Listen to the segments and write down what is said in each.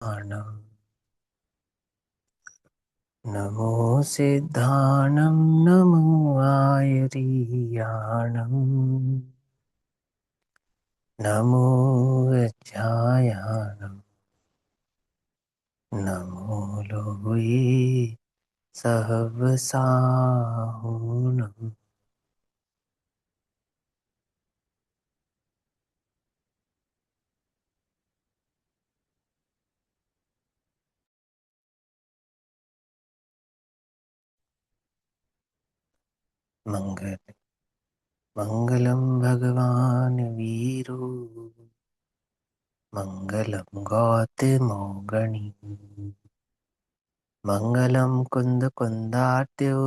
आनम नमो सिद्धाणं नमो आयरीयाणं नमो वज्रायाणं नमो लोये सहवसाहुनं। मंगल मंगलम भगवान वीरो मंगलम गौतमो गणी मंगलम कुंद कुंदाट्यो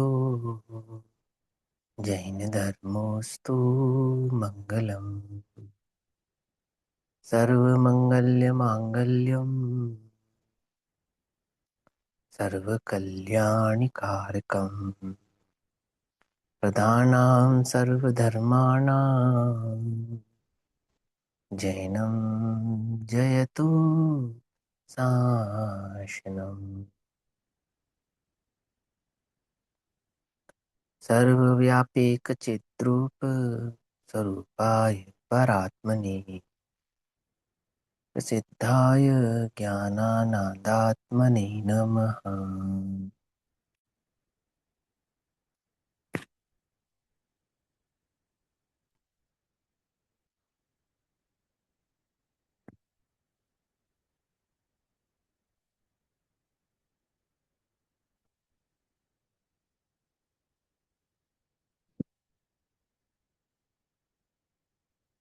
जैन धर्मोस्तु मंगलम। सर्वमंगल्यमांगल्यम सर्वकल्याणिकारकम प्रदानां सर्वधर्माणां जैनं जयतु शासनम्। सर्वव्यापीकचिद्रूप स्वरूपाय परात्मने प्रसिद्धाय ज्ञानानंदात्मने नमः।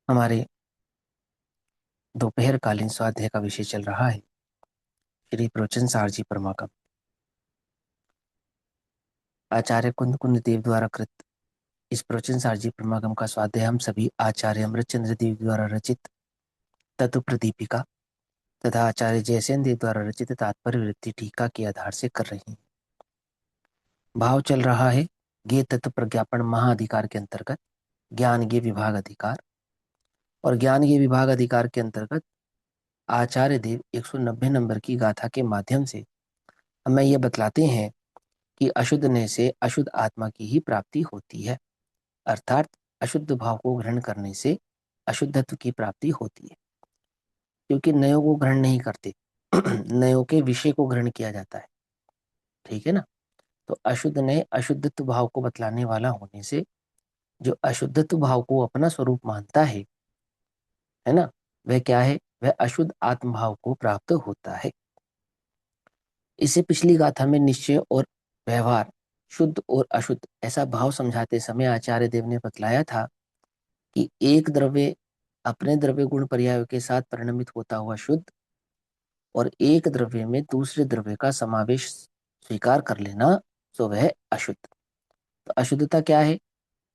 हमारे दोपहर कालीन स्वाध्याय का विषय चल रहा है श्री प्रवचन सारजी परमागम। आचार्य कुंद कुंद देव द्वारा कृत इस प्रवचन सारजी परमागम का स्वाध्याय हम सभी आचार्य अमृतचंद्र देव द्वारा रचित तत्व प्रदीपिका तथा आचार्य जयसेन देव द्वारा रचित तात्पर्य वृत्ति टीका के आधार से कर रहे हैं। भाव चल रहा है ज्ञेय तत्व प्रज्ञापन महाअधिकार के अंतर्गत ज्ञान ज्ञेय विभाग अधिकार, और ज्ञान ज्ञेय विभाग अधिकार के अंतर्गत आचार्य देव 190 नंबर की गाथा के माध्यम से हमें यह बतलाते हैं कि अशुद्धने से अशुद्ध आत्मा की ही प्राप्ति होती है, अर्थात अशुद्ध भाव को ग्रहण करने से अशुद्धत्व की प्राप्ति होती है, क्योंकि नयों को ग्रहण नहीं करते नयों के विषय को ग्रहण किया जाता है। ठीक है ना। तो अशुद्ध नय अशुद्धत्व भाव को बतलाने वाला होने से जो अशुद्धत्व भाव को अपना स्वरूप मानता है ना, वह क्या है, वह अशुद्ध आत्म भाव को प्राप्त होता है। इसे पिछली गाथा में निश्चय और व्यवहार, शुद्ध और अशुद्ध ऐसा भाव समझाते समय आचार्य देव ने बतलाया था कि एक द्रव्य अपने द्रव्य गुण पर्याय के साथ परिणमित होता हुआ शुद्ध, और एक द्रव्य में दूसरे द्रव्य का समावेश स्वीकार कर लेना, तो वह अशुद्ध। तो अशुद्धता क्या है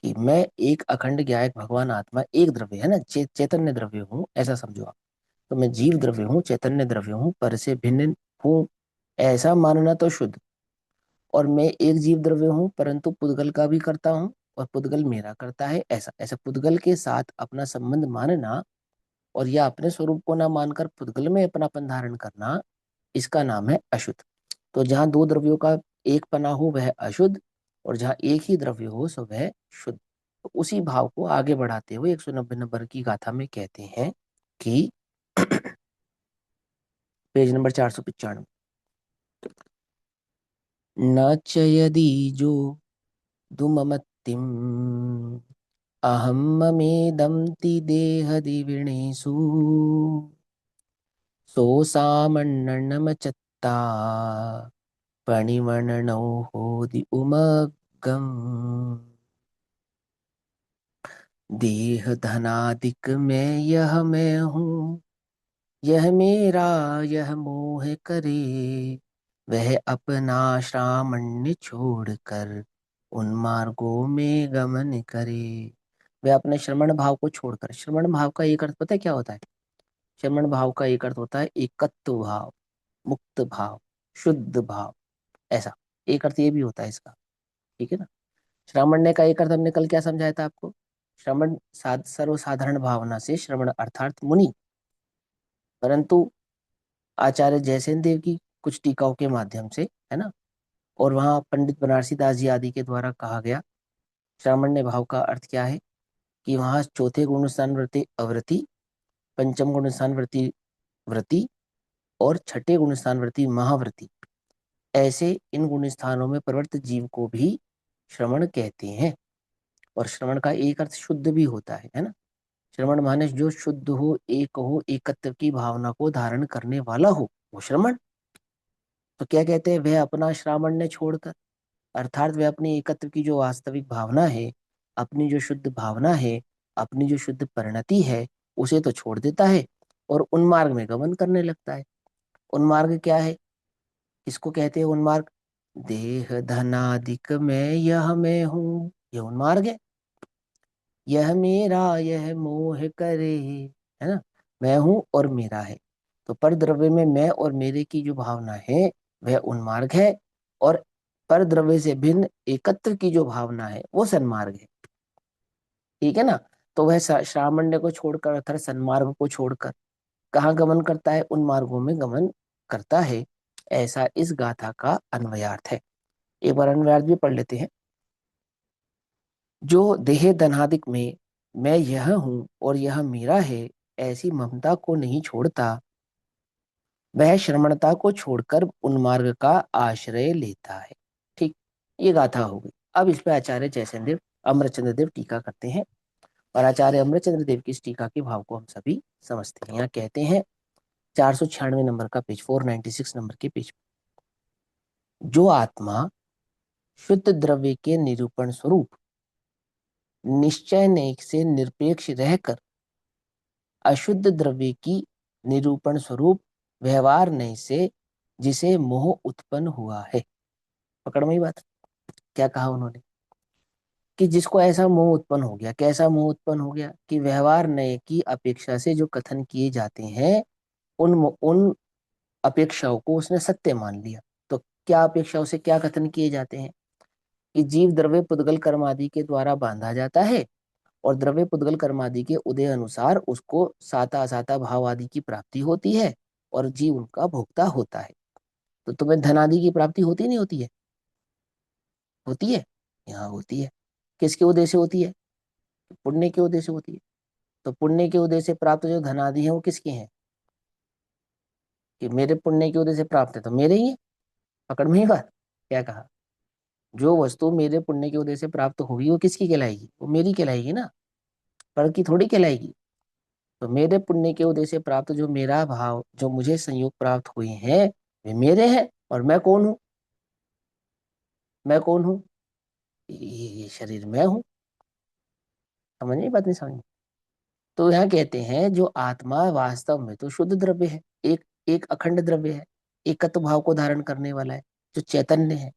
कि मैं एक अखंड ज्ञायक भगवान आत्मा एक द्रव्य है ना, चैतन्य द्रव्य हूँ ऐसा समझो आप। तो मैं जीव द्रव्य हूँ, चैतन्य द्रव्य हूँ, पर से भिन्न हूँ ऐसा मानना तो शुद्ध। और मैं एक जीव द्रव्य हूँ परंतु पुद्गल का भी करता हूँ और पुद्गल मेरा करता है, ऐसा ऐसा पुद्गल के साथ अपना संबंध मानना और या अपने स्वरूप को ना मानकर पुद्गल में अपनापन धारण करना, इसका नाम है अशुद्ध। तो जहाँ दो द्रव्यों का एक पना हो वह अशुद्ध, और जहाँ एक ही द्रव्य हो सो वह शुद्ध। तो उसी भाव को आगे बढ़ाते हुए 190 नंबर की गाथा में कहते हैं कि पेज नंबर 495, न च यदि जो दुममतिम अहम ममेदं ति देहदिविणेषु सोऽसामन्नमचत्ता पणिमणनौ होदि उमगम देह धनादिक में यह मैं हूँ, यह मेरा यह मोह करे, वह अपना श्रामण्य छोड़कर उन मार्गों में गमन करे। वह अपने श्रमण भाव को छोड़कर, श्रमण भाव का एक अर्थ पता है क्या होता है? श्रमण भाव का एक अर्थ होता है एकत्व भाव, मुक्त भाव, शुद्ध भाव, ऐसा एक अर्थ ये भी होता है इसका। ठीक है ना। श्रामण्य का एक अर्थ हमने कल क्या समझाया था आपको? श्रमण सर्वसाधारण भावना से श्रवण अर्थात मुनि, परंतु आचार्य जयसेन देव की कुछ टीकाओं के माध्यम से, है ना, और वहाँ पंडित बनारसी दास जी आदि के द्वारा कहा गया श्रामण्य भाव का अर्थ क्या है, कि वहाँ चौथे गुण स्थान वृत्ति अवृति, पंचम गुण स्थान वृत्ति व्रति, और छठे गुण स्थान वृत्ति महाव्रति, ऐसे इन गुण स्थानों में प्रवृत्त जीव को भी श्रवण कहते हैं। और श्रवण का एक अर्थ शुद्ध भी होता है ना। श्रवण माने जो शुद्ध हो, एकत्व की भावना को धारण करने वाला हो, वो श्रवण। तो क्या कहते हैं, वह अपना श्रावण्य छोड़कर, अर्थात वह अपनी एकत्व की जो वास्तविक भावना है, अपनी जो शुद्ध भावना है, अपनी जो शुद्ध परिणति है, उसे तो छोड़ देता है और उन्मार्ग में गमन करने लगता है। उन्मार्ग क्या है, इसको कहते हैं उन्मार्ग, देह धनादिक में यह मैं हूं, ये उन्मार्ग है। यह मेरा यह मोह करे, है ना, मैं हूं और मेरा है। तो पर द्रव्य में मैं और मेरे की जो भावना है वह उन्मार्ग है, और पर द्रव्य से भिन्न एकत्व की जो भावना है वो सन्मार्ग है। ठीक है ना। तो वह श्रामण्य को छोड़कर अर्थात सन्मार्ग को छोड़कर कहाँ गमन करता है, उन मार्गों में गमन करता है। ऐसा इस गाथा का अन्वयार्थ है। एक बार अन्वयार्थ भी पढ़ लेते हैं। जो देह धनादिक में मैं यह हूं और यह मेरा है, ऐसी ममता को नहीं छोड़ता, वह श्रमणता को छोड़कर उन्मार्ग का आश्रय लेता है। ठीक, ये गाथा हो गई। अब इस पे आचार्य जयसेन देव अमरचंद्र देव टीका करते हैं, और आचार्य अमरचंद्र देव की इस टीका के भाव को हम सभी समझते हैं। यहाँ कहते हैं 496 नंबर का पेज, 496 नंबर के पेज, जो आत्मा शुद्ध द्रव्य के निरूपण स्वरूप निश्चय नय से निरपेक्ष रहकर अशुद्ध द्रव्य की निरूपण स्वरूप व्यवहार नय से जिसे मोह उत्पन्न हुआ है। पकड़ में ही बात, क्या कहा उन्होंने, कि जिसको ऐसा मोह उत्पन्न हो गया, कैसा मोह उत्पन्न हो गया, कि व्यवहार नय की अपेक्षा से जो कथन किए जाते हैं, उन अपेक्षाओं को उसने सत्य मान लिया। तो क्या अपेक्षाओं से क्या कथन किए जाते हैं, कि जीव द्रव्य पुद्गल कर्म आदि के द्वारा बांधा जाता है, और द्रव्य पुद्गल कर्म आदि के उदय अनुसार उसको साता असाता भाव आदि की प्राप्ति होती है, और जीव उनका भोक्ता होता है। तो तुम्हें धन आदि की प्राप्ति होती नहीं होती है, होती है, यहाँ होती है। किसके उदय से होती है, पुण्य के उदय से होती है। तो पुण्य के उदय से प्राप्त जो धन आदि है वो किसके हैं, कि मेरे पुण्य के उदय से प्राप्त है तो मेरे ही है। पकड़ में ही बात, क्या कहा, जो वस्तु मेरे पुण्य के उदय से प्राप्त होगी वो किसकी कहलाएगी, वो मेरी कहलाएगी ना, पर की थोड़ी कहलाएगी। तो मेरे पुण्य के उदय से प्राप्त जो मेरा भाव, जो मुझे संयोग प्राप्त हुए हैं, वे मेरे हैं। और मैं कौन हूँ, मैं कौन हूँ, ये शरीर मैं हूँ। समझ नहीं, बात नहीं समझ। तो यहाँ कहते हैं जो आत्मा वास्तव में तो शुद्ध द्रव्य है, एक एक अखंड द्रव्य है, एकत्व भाव को धारण करने वाला है, जो चैतन्य है।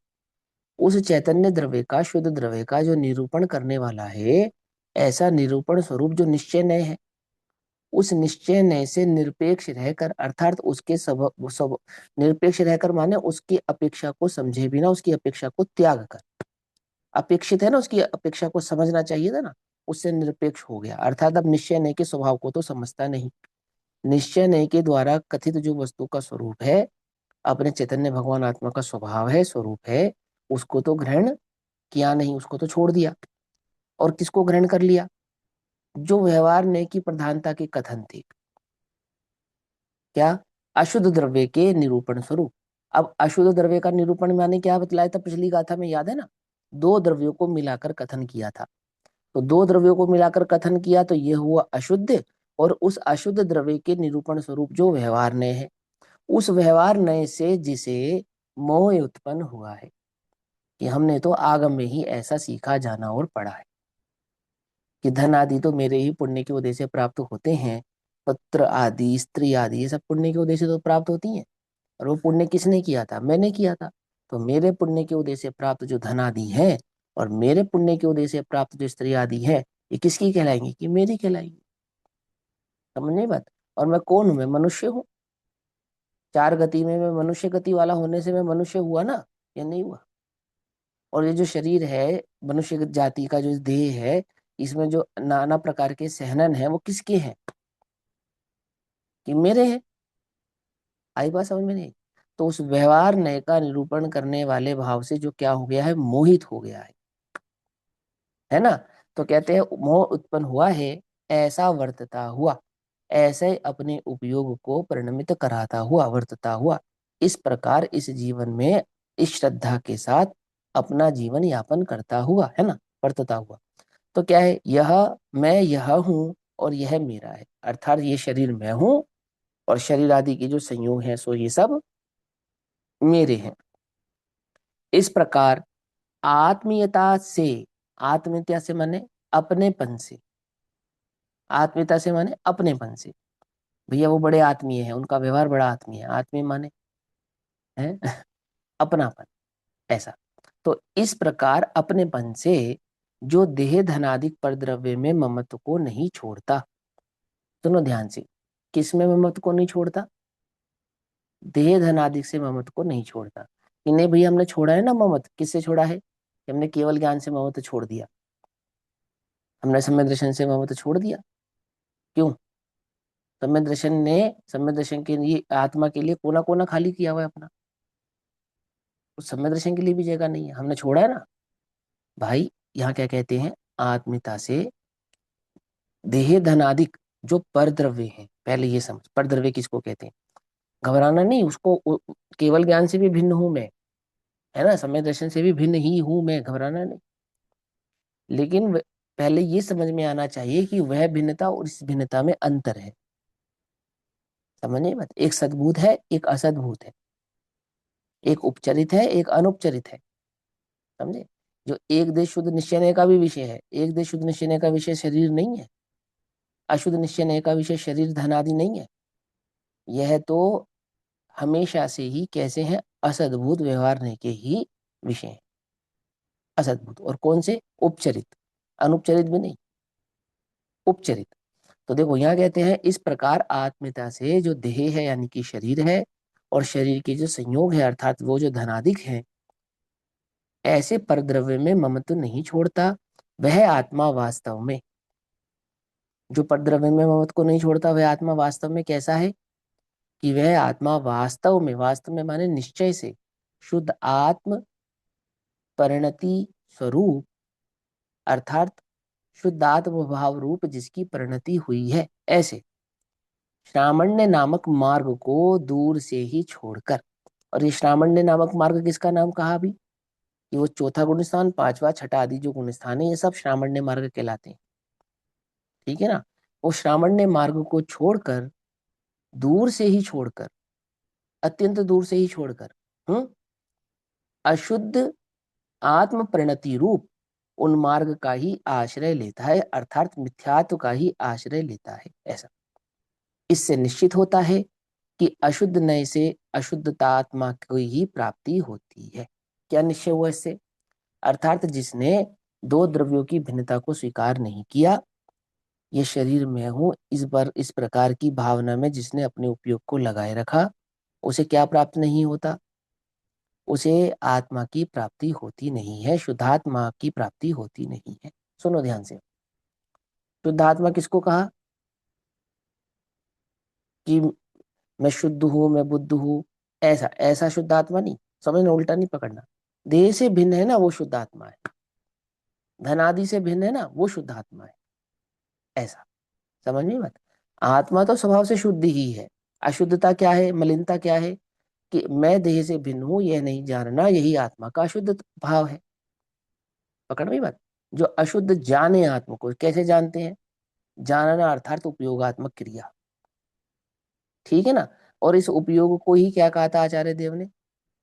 उस चैतन्य द्रव्य का, शुद्ध द्रव्य का जो निरूपण करने वाला है, ऐसा निरूपण स्वरूप जो निश्चय नय है, उस निश्चय नय से निरपेक्ष रहकर, अर्थात उसके सब निरपेक्ष रहकर माने उसकी अपेक्षा को समझे बिना, उसकी अपेक्षा को त्याग कर, अपेक्षित है ना, उसकी अपेक्षा को समझना चाहिए था ना, उससे निरपेक्ष हो गया। अर्थात अब निश्चय नय के स्वभाव को तो समझता नहीं। निश्चय नय के द्वारा कथित जो वस्तु का स्वरूप है, अपने चैतन्य भगवान आत्मा का स्वभाव है, स्वरूप है, उसको तो ग्रहण किया नहीं, उसको तो छोड़ दिया। और किसको ग्रहण कर लिया, जो व्यवहार नय की प्रधानता के कथन थे, क्या, अशुद्ध द्रव्य के निरूपण स्वरूप। अब अशुद्ध द्रव्य का निरूपण मैंने क्या बतलाया था पिछली गाथा में, याद है ना, दो द्रव्यों को मिलाकर कथन किया था। तो दो द्रव्यों को मिलाकर कथन किया तो ये हुआ अशुद्ध, और उस अशुद्ध द्रव्य के निरूपण स्वरूप जो व्यवहार नय है, उस व्यवहार नय से जिसे मोह उत्पन्न हुआ है, कि हमने तो आगम में ही ऐसा सीखा जाना और पढ़ा है, कि धन आदि तो मेरे ही पुण्य के उदय से प्राप्त होते हैं, पत्र आदि, स्त्री आदि, ये सब पुण्य के उदय से तो प्राप्त होती हैं। और वो पुण्य किसने किया था, मैंने किया था। तो मेरे पुण्य के उदय से प्राप्त जो धन आदि है, और मेरे पुण्य के उदय से प्राप्त जो स्त्री आदि है, ये किसकी कहलाएंगी, कि मेरी कहलाएंगी। समझ नहीं बात। और मैं कौन हूं, मैं मनुष्य हूँ। चार गति में मैं मनुष्य गति वाला होने से मैं मनुष्य हुआ ना, या नहीं हुआ। और ये जो शरीर है, मनुष्य जाति का जो देह है, इसमें जो नाना प्रकार के सहनन है वो किसके हैं, कि मेरे हैं। आई बात समझ में नहीं? तो उस व्यवहार नय का निरूपण करने वाले भाव से जो क्या हो गया है, मोहित हो गया है ना। तो कहते हैं मोह उत्पन्न हुआ है, ऐसा वर्तता हुआ, ऐसे अपने उपयोग को परिणमित कराता हुआ, वर्तता हुआ, इस प्रकार इस जीवन में इस श्रद्धा के साथ अपना जीवन यापन करता हुआ, है ना, वर्तता हुआ। तो क्या है, यह मैं यह हूं और यह मेरा है, अर्थात ये शरीर मैं हूं और शरीर आदि के जो संयोग है सो ये सब मेरे हैं। इस प्रकार आत्मीयता से, आत्मीयता से माने अपनेपन से, आत्मीयता से माने अपनेपन से, भैया वो बड़े आत्मीय है, उनका व्यवहार बड़ा आत्मीय है, आत्मीय माने है अपनापन, ऐसा। तो इस प्रकार अपनेपन से जो देह धनादिक परद्रव्य में ममत्व को नहीं छोड़ता, सुनो ध्यान से, किस में ममत्व को नहीं छोड़ता, देह धनादिक से ममत्व को नहीं छोड़ता। कि नहीं भैया हमने छोड़ा है ना ममत्व, किससे छोड़ा है, कि हमने केवल ज्ञान से ममत्व छोड़ दिया, हमने सम्यक दर्शन से ममत्व छोड़ दिया। क्यों? सम्यक दर्शन ने, सम्यक दर्शन के लिए आत्मा के लिए कोना कोना खाली किया हुआ है अपना, उस सम्यक दर्शन के लिए भी जगह नहीं है, हमने छोड़ा है ना भाई। यहाँ क्या कहते हैं, आत्मिता से देह धनादिक जो परद्रव्य है, पहले ये समझ परद्रव्य किसको कहते हैं, घबराना नहीं उसको, केवल ज्ञान से भी भिन्न हूं मैं, है ना, सम्यक दर्शन से भी भिन्न ही हूं मैं, घबराना नहीं। लेकिन पहले ये समझ में आना चाहिए कि वह भिन्नता और इस भिन्नता में अंतर है, समझिए मत, एक सद्भूत है एक असद्भूत है, एक उपचरित है एक अनुपचरित है, समझे। जो एक देश शुद्ध निश्चय का भी विषय है, एक देश शुद्ध निश्चय का विषय शरीर नहीं है, अशुद्ध निश्चय का विषय शरीर धन आदि नहीं है। यह तो हमेशा से ही कैसे हैं, असद्भुत व्यवहार नहीं के ही विषय हैं, असद्भुत, और कौन से, उपचरित, अनुपचरित भी नहीं, उपचरित। तो देखो यहाँ कहते हैं इस प्रकार आत्मीयता से जो देह है यानी कि शरीर है, और शरीर के जो संयोग है अर्थात वो जो धनादिक है, ऐसे परद्रव्य में ममत्व नहीं छोड़ता। वह आत्मा वास्तव में, जो परद्रव्य में ममत्व को नहीं छोड़ता, वह आत्मा वास्तव में कैसा है, कि वह आत्मा वास्तव में, वास्तव में माने निश्चय से शुद्ध आत्म परिणति स्वरूप, अर्थात शुद्धात्म भाव रूप जिसकी परिणति हुई है, ऐसे श्रामण्य नामक मार्ग को दूर से ही छोड़कर। और ये श्रामण्य नामक मार्ग किसका नाम कहा अभी, कि वो चौथा गुण स्थान, पांचवा छठा आदि जो गुण स्थान है ये सब श्रामण्य मार्ग कहलाते हैं, ठीक है ना। वो श्रामण्य मार्ग को छोड़कर, दूर से ही छोड़कर, अत्यंत दूर से ही छोड़कर, अशुद्ध आत्म परिणति रूप उन मार्ग का ही आश्रय लेता है, अर्थात मिथ्यात्व का ही आश्रय लेता है, ऐसा। इससे निश्चित होता है कि अशुद्ध नय से अशुद्धतात्मा की ही प्राप्ति होती है। क्या निश्चय हुआ इससे, अर्थात जिसने दो द्रव्यों की भिन्नता को स्वीकार नहीं किया, ये शरीर में हूं इस प्रकार की भावना में जिसने अपने उपयोग को लगाए रखा, उसे क्या प्राप्त नहीं होता, उसे आत्मा की प्राप्ति होती नहीं है, शुद्धात्मा की प्राप्ति होती नहीं है। सुनो ध्यान से, शुद्धात्मा किसको कहा, कि मैं शुद्ध हूं, मैं बुद्ध हूं, ऐसा ऐसा शुद्ध आत्मा नहीं, समझना, उल्टा नहीं पकड़ना। देह से भिन्न है ना वो शुद्ध आत्मा है, धनादि से भिन्न है ना वो शुद्ध आत्मा है, ऐसा समझ में मत। आत्मा तो स्वभाव से शुद्ध ही है, अशुद्धता क्या है, मलिनता क्या है, कि मैं देह से भिन्न हूं यह नहीं जानना, यही आत्मा का अशुद्ध भाव है, पकड़ में बात। जो अशुद्ध जाने आत्मा को, कैसे जानते हैं, जानना अर्थात उपयोगात्मक क्रिया, ठीक है ना। और इस उपयोग को ही क्या कहा था आचार्य देव ने,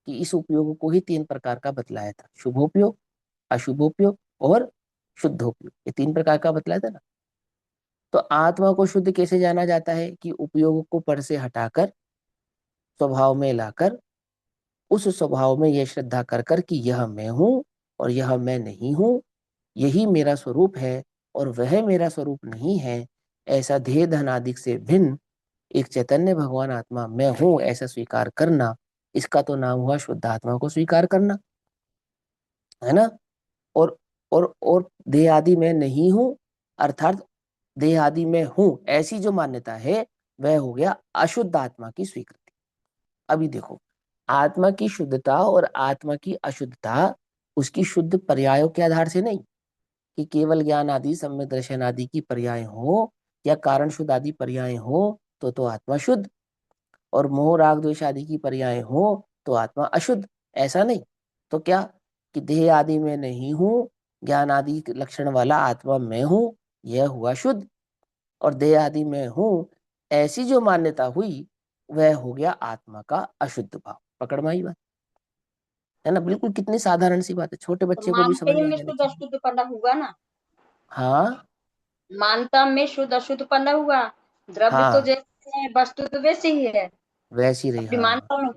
कि इस उपयोग को ही तीन प्रकार का बतलाया था, शुभोपयोग, अशुभोपयोग और शुद्धोपयोग, ये तीन प्रकार का बतलाया था ना। तो आत्मा को शुद्ध कैसे जाना जाता है, कि उपयोग को पर से हटाकर स्वभाव में लाकर, उस स्वभाव में यह श्रद्धा कर कर कि यह मैं हूं और यह मैं नहीं हूं, यही मेरा स्वरूप है और वह मेरा स्वरूप नहीं है, ऐसा देह धनादिक से भिन्न एक चैतन्य भगवान आत्मा मैं हूं ऐसा स्वीकार करना, इसका तो नाम हुआ शुद्ध आत्मा को स्वीकार करना, है ना। और और देह आदि में नहीं हूं, अर्थात देह आदि में हूं ऐसी जो मान्यता है, वह हो गया अशुद्ध आत्मा की स्वीकृति। अभी देखो, आत्मा की शुद्धता और आत्मा की अशुद्धता उसकी शुद्ध पर्यायों के आधार से नहीं, कि केवल ज्ञान आदि सम्यक दर्शन आदि की पर्याय हो या कारण शुद्ध आदि पर्याय हो तो आत्मा शुद्ध, और मोह राग द्वेष आदि की पर्याय हो तो आत्मा अशुद्ध, ऐसा नहीं। तो क्या, कि देह आदि में नहीं हूं, ज्ञान आदि के लक्षण वाला आत्मा मैं हूं, यह हुआ शुद्ध। और देह आदि में हूं, ऐसी जो मान्यता हुई वह हो गया आत्मा का अशुद्ध भाव। पकड़ में आई बात? है ना, बिल्कुल कितनी साधारण सी बात है, छोटे तो बच्चे को भी समझ मानते में आ में जानी शुद्ध चाहिए। अशुद्ध पना हुआ ना। हाँ मानता में शुद्ध अशुद्ध पना हुआ। द्रव्य तो हाँ, जैसे है, वस्तु तो वैसे ही है। वैसी रही, अपनी हाँ। मानता में।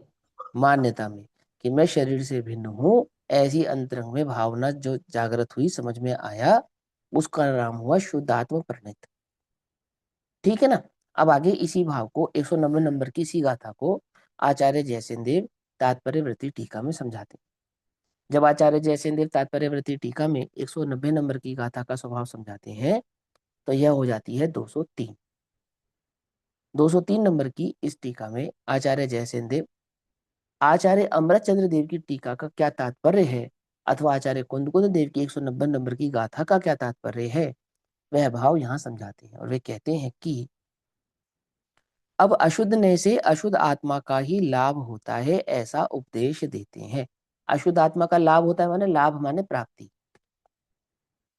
मान्यता में कि मैं शरीर से भिन्न हूं, ऐसी अंतरंग में भावना जो जागृत हुई, समझ में आया, उसका नाम हुआ शुद्ध आत्म प्रणित। ठीक है ना। अब आगे इसी भाव को 190 नंबर की इसी गाथा को आचार्य जयसेन देव तात्पर्य वृत्ति टीका में समझाते हैं। जब आचार्य जयसेन देव तात्पर्य वृत्ति टीका में 190 नंबर की गाथा का स्वभाव समझाते हैं, तो यह हो जाती है 203। 203 नंबर की इस टीका में आचार्य जयसेन देव आचार्य अमृतचंद्र देव की टीका का क्या तात्पर्य है, अथवा आचार्य कुंद देव की 190 नंबर की गाथा का क्या तात्पर्य है, वह भाव यहाँ समझाते हैं। और वे कहते हैं कि अब अशुद्ध ने से अशुद्ध आत्मा का ही लाभ होता है, ऐसा उपदेश देते हैं। अशुद्ध आत्मा का लाभ होता है, माने लाभ माने प्राप्ति।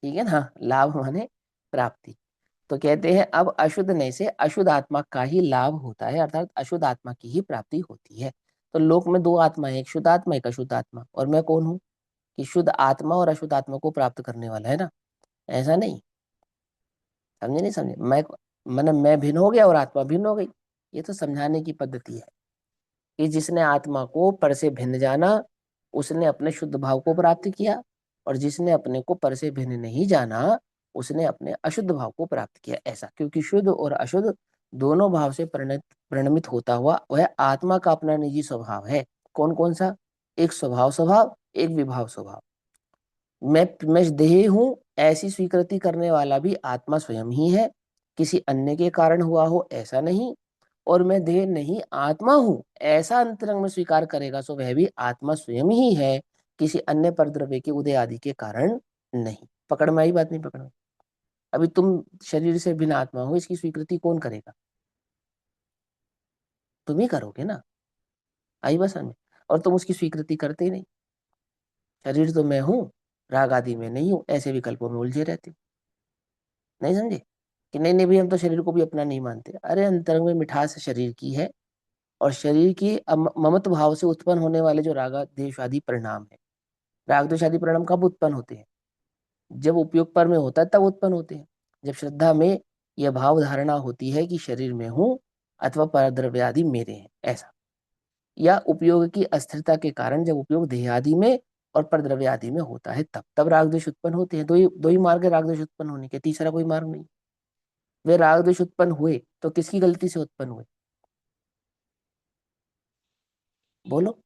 ठीक है ना, लाभ माने प्राप्ति। तो कहते हैं अब अशुद्ध ने से अशुद्ध आत्मा का ही लाभ होता है, अर्थात अशुद्ध आत्मा की ही प्राप्ति होती है। तो लोक में दो आत्मा है, एक शुद्ध आत्मा एक अशुद्ध आत्मा, और मैं कौन हूँ कि शुद्ध आत्मा और अशुद्ध आत्मा को प्राप्त करने वाला, है ना। ऐसा नहीं, समझे नहीं समझे, मैं भिन्न हो गया और आत्मा भिन्न हो गई। ये तो समझाने की पद्धति है कि जिसने आत्मा को पर से भिन्न जाना, उसने अपने शुद्ध भाव को प्राप्त किया, और जिसने अपने को पर से भिन्न नहीं जाना, उसने अपने अशुद्ध भाव को प्राप्त किया। ऐसा क्योंकि शुद्ध और अशुद्ध दोनों भाव से परिणमित होता हुआ वह आत्मा का अपना निजी स्वभाव है। कौन कौन सा? एक स्वभाव स्वभाव, एक विभाव स्वभाव। मैं देह हूं, ऐसी स्वीकृति करने वाला भी आत्मा स्वयं ही है, किसी अन्य के कारण हुआ हो ऐसा नहीं। और मैं देह नहीं आत्मा हूं, ऐसा अंतरंग में स्वीकार करेगा सो वह भी आत्मा स्वयं ही है, किसी अन्य परद्रव्य के उदय आदि के कारण नहीं। पकड़ में आई बात? नहीं पकड़ में? अभी तुम शरीर से भिन्न आत्मा हो, इसकी स्वीकृति कौन करेगा? तुम ही करोगे ना। आई बात समझ में? और तुम उसकी स्वीकृति करते ही नहीं। शरीर तो मैं हूँ, राग आदि में नहीं हूँ, ऐसे विकल्पों में उलझे रहते हो। नहीं समझे कि नहीं नहीं भाई हम तो शरीर को भी अपना नहीं मानते। अरे अंतरंग में मिठास शरीर की है, और शरीर की ममत्व भाव से उत्पन्न होने वाले जो राग द्वेष आदि परिणाम है, राग द्वेष आदि परिणाम कब उत्पन्न होते हैं? जब उपयोग पर में होता है तब उत्पन्न होते हैं। जब श्रद्धा में यह भाव धारणा होती है कि शरीर में हूँ अथवा परद्रव्य आदि मेरे हैं, ऐसा। या उपयोग की अस्थिरता के कारण जब उपयोग देह आदि में और परद्रव्य आदि में होता है, तब तब राग द्वेष उत्पन्न होते हैं। दो ही मार्ग है राग द्वेष उत्पन्न होने के, तीसरा कोई मार्ग नहीं। वे राग द्वेष उत्पन्न हुए तो किसकी गलती से उत्पन्न हुए? बोलो।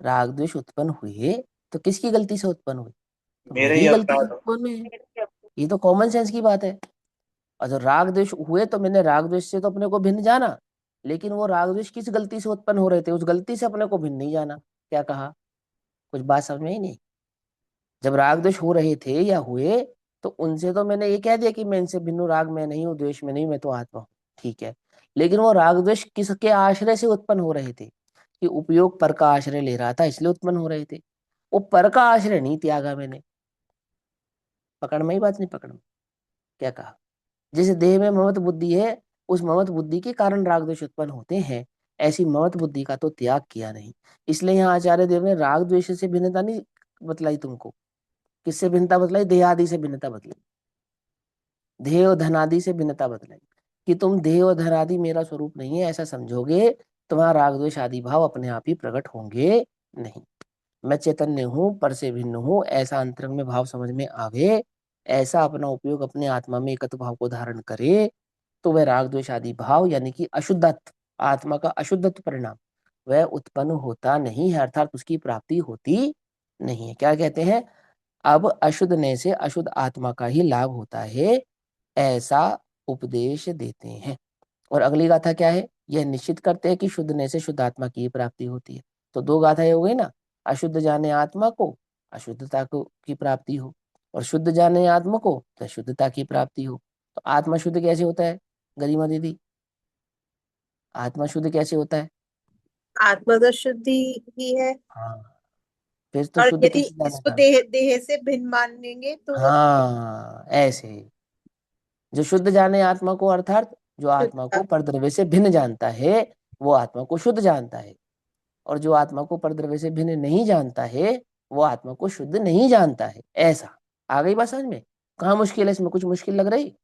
राग द्वेष उत्पन्न हुए तो किसकी गलती से उत्पन्न हुए? तो मेरे मेरी ही ही गलती से अपराध हो। उत्पन्न हुए। ये तो कॉमन सेंस की बात है। और जो राग द्वेष हुए तो मैंने राग द्वेष से तो अपने को भिन्न जाना, लेकिन वो राग द्वेष किस गलती से उत्पन्न हो रहे थे, उस गलती से अपने को भिन्न नहीं जाना। क्या कहा? कुछ बात समझ में ही नहीं। जब राग द्वेष हो रहे थे या हुए, तो उनसे तो मैंने ये कह दिया कि मैं इनसे भिन्न हूं, राग में नहीं हूँ, द्वेष में नहीं, मैं तो आत्मा हूँ। ठीक है, लेकिन वो राग द्वेष किसके आश्रय से उत्पन्न हो रहे थे? कि उपयोग पर का आश्रय ले रहा था इसलिए उत्पन्न हो रहे थे। वो पर का आश्रय नहीं त्यागा मैंने। पकड़ में ही बात? नहीं पकड़ में? क्या कहा? जिस देह में ममत बुद्धि है, उस ममत बुद्धि के कारण राग द्वेष उत्पन्न होते हैं, ऐसी ममत बुद्धि का तो त्याग किया नहीं। इसलिए यहाँ आचार्य देव ने राग द्वेष से भिन्नता नहीं बतलाई तुमको। किससे भिन्नता बतलाई? देह आदि से भिन्नता बतलाई, देह और धनादि से भिन्नता बतलाई, कि तुम देह और धनादि मेरा स्वरूप नहीं है ऐसा समझोगे, तुम्हारा राग द्वेष आदि भाव अपने आप ही प्रकट होंगे नहीं। मैं चैतन्य हूँ, पर से भिन्न हूँ, ऐसा अंतरंग में भाव समझ में आवे, ऐसा अपना उपयोग अपने आत्मा में एकत्व भाव को धारण करे, तो वह राग द्वेष आदि भाव यानी कि अशुद्धत्व, आत्मा का अशुद्धत्व परिणाम, वह उत्पन्न होता नहीं है, अर्थात उसकी प्राप्ति होती नहीं है। क्या कहते हैं? अब अशुद्ध ने से अशुद्ध आत्मा का ही लाभ होता है, ऐसा उपदेश देते हैं। और अगली गाथा क्या है? यह निश्चित करते हैं कि शुद्धने से शुद्ध आत्मा की ही प्राप्ति होती है। तो दो गाथाएं हो गई ना, अशुद्ध जाने आत्मा को अशुद्धता को की प्राप्ति हो, और शुद्ध जाने आत्मा को तो शुद्धता की प्राप्ति हो। तो आत्मा शुद्ध कैसे होता है गरिमा दीदी, आत्मा शुद्ध कैसे होता है? आत्मा तो शुद्धि ही है। हाँ, फिर तो और शुद्ध यदि कैसे जाना इसको था? देह देह से भिन्न मानेंगे तो वो हाँ ऐसे, जो शुद्ध जाने आत्मा को अर्थात जो आत्मा शुद्धता। को परद्रव्य से भिन्न जानता है वो आत्मा को शुद्ध जानता है, और जो आत्मा को परद्रव्य से भिन्न नहीं जानता है वो आत्मा को शुद्ध नहीं जानता है। ऐसा आ गई बात समझ में? कहाँ मुश्किल है इसमें? कुछ मुश्किल लग रही?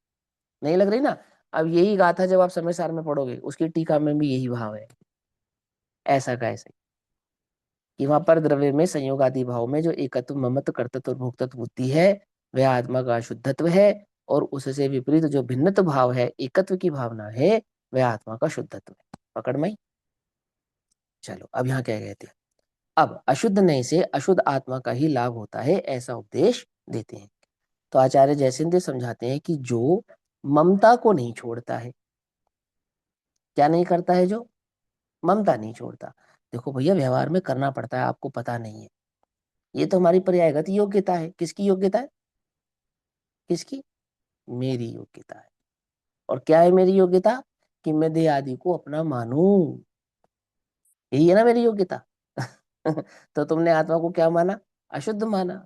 नहीं लग रही ना? अब यही गाथा जब आप समय सार में पढ़ोगे उसकी टीका में भी यही भाव है, ऐसा का ऐसा ही, कि वहां पर द्रव्य में संयोग आदि भाव में जो एकत्व ममत्व कर्तृत्व और भोक्तत्व बुद्धि है वह आत्मा का शुद्धत्व है, और उससे विपरीत जो भिन्नत्व भाव है एकत्व की भावना है वह आत्मा का शुद्धत्व है। पकड़ में आई? चलो अब यहाँ क्या कहते हैं, अब अशुद्ध नहीं से अशुद्ध आत्मा का ही लाभ होता है ऐसा उपदेश देते हैं। तो आचार्य जयसिंह समझाते हैं कि जो ममता को नहीं छोड़ता है, क्या नहीं करता है? जो ममता नहीं छोड़ता। देखो भैया व्यवहार में करना पड़ता है, आपको पता नहीं है, ये तो हमारी पर्यायगत योग्यता है। किसकी योग्यता है? किसकी? मेरी योग्यता है। और क्या है मेरी योग्यता? कि मैं देह आदि को अपना मानूं, यही है ना मेरी योग्यता। तो तुमने आत्मा को क्या माना? अशुद्ध माना।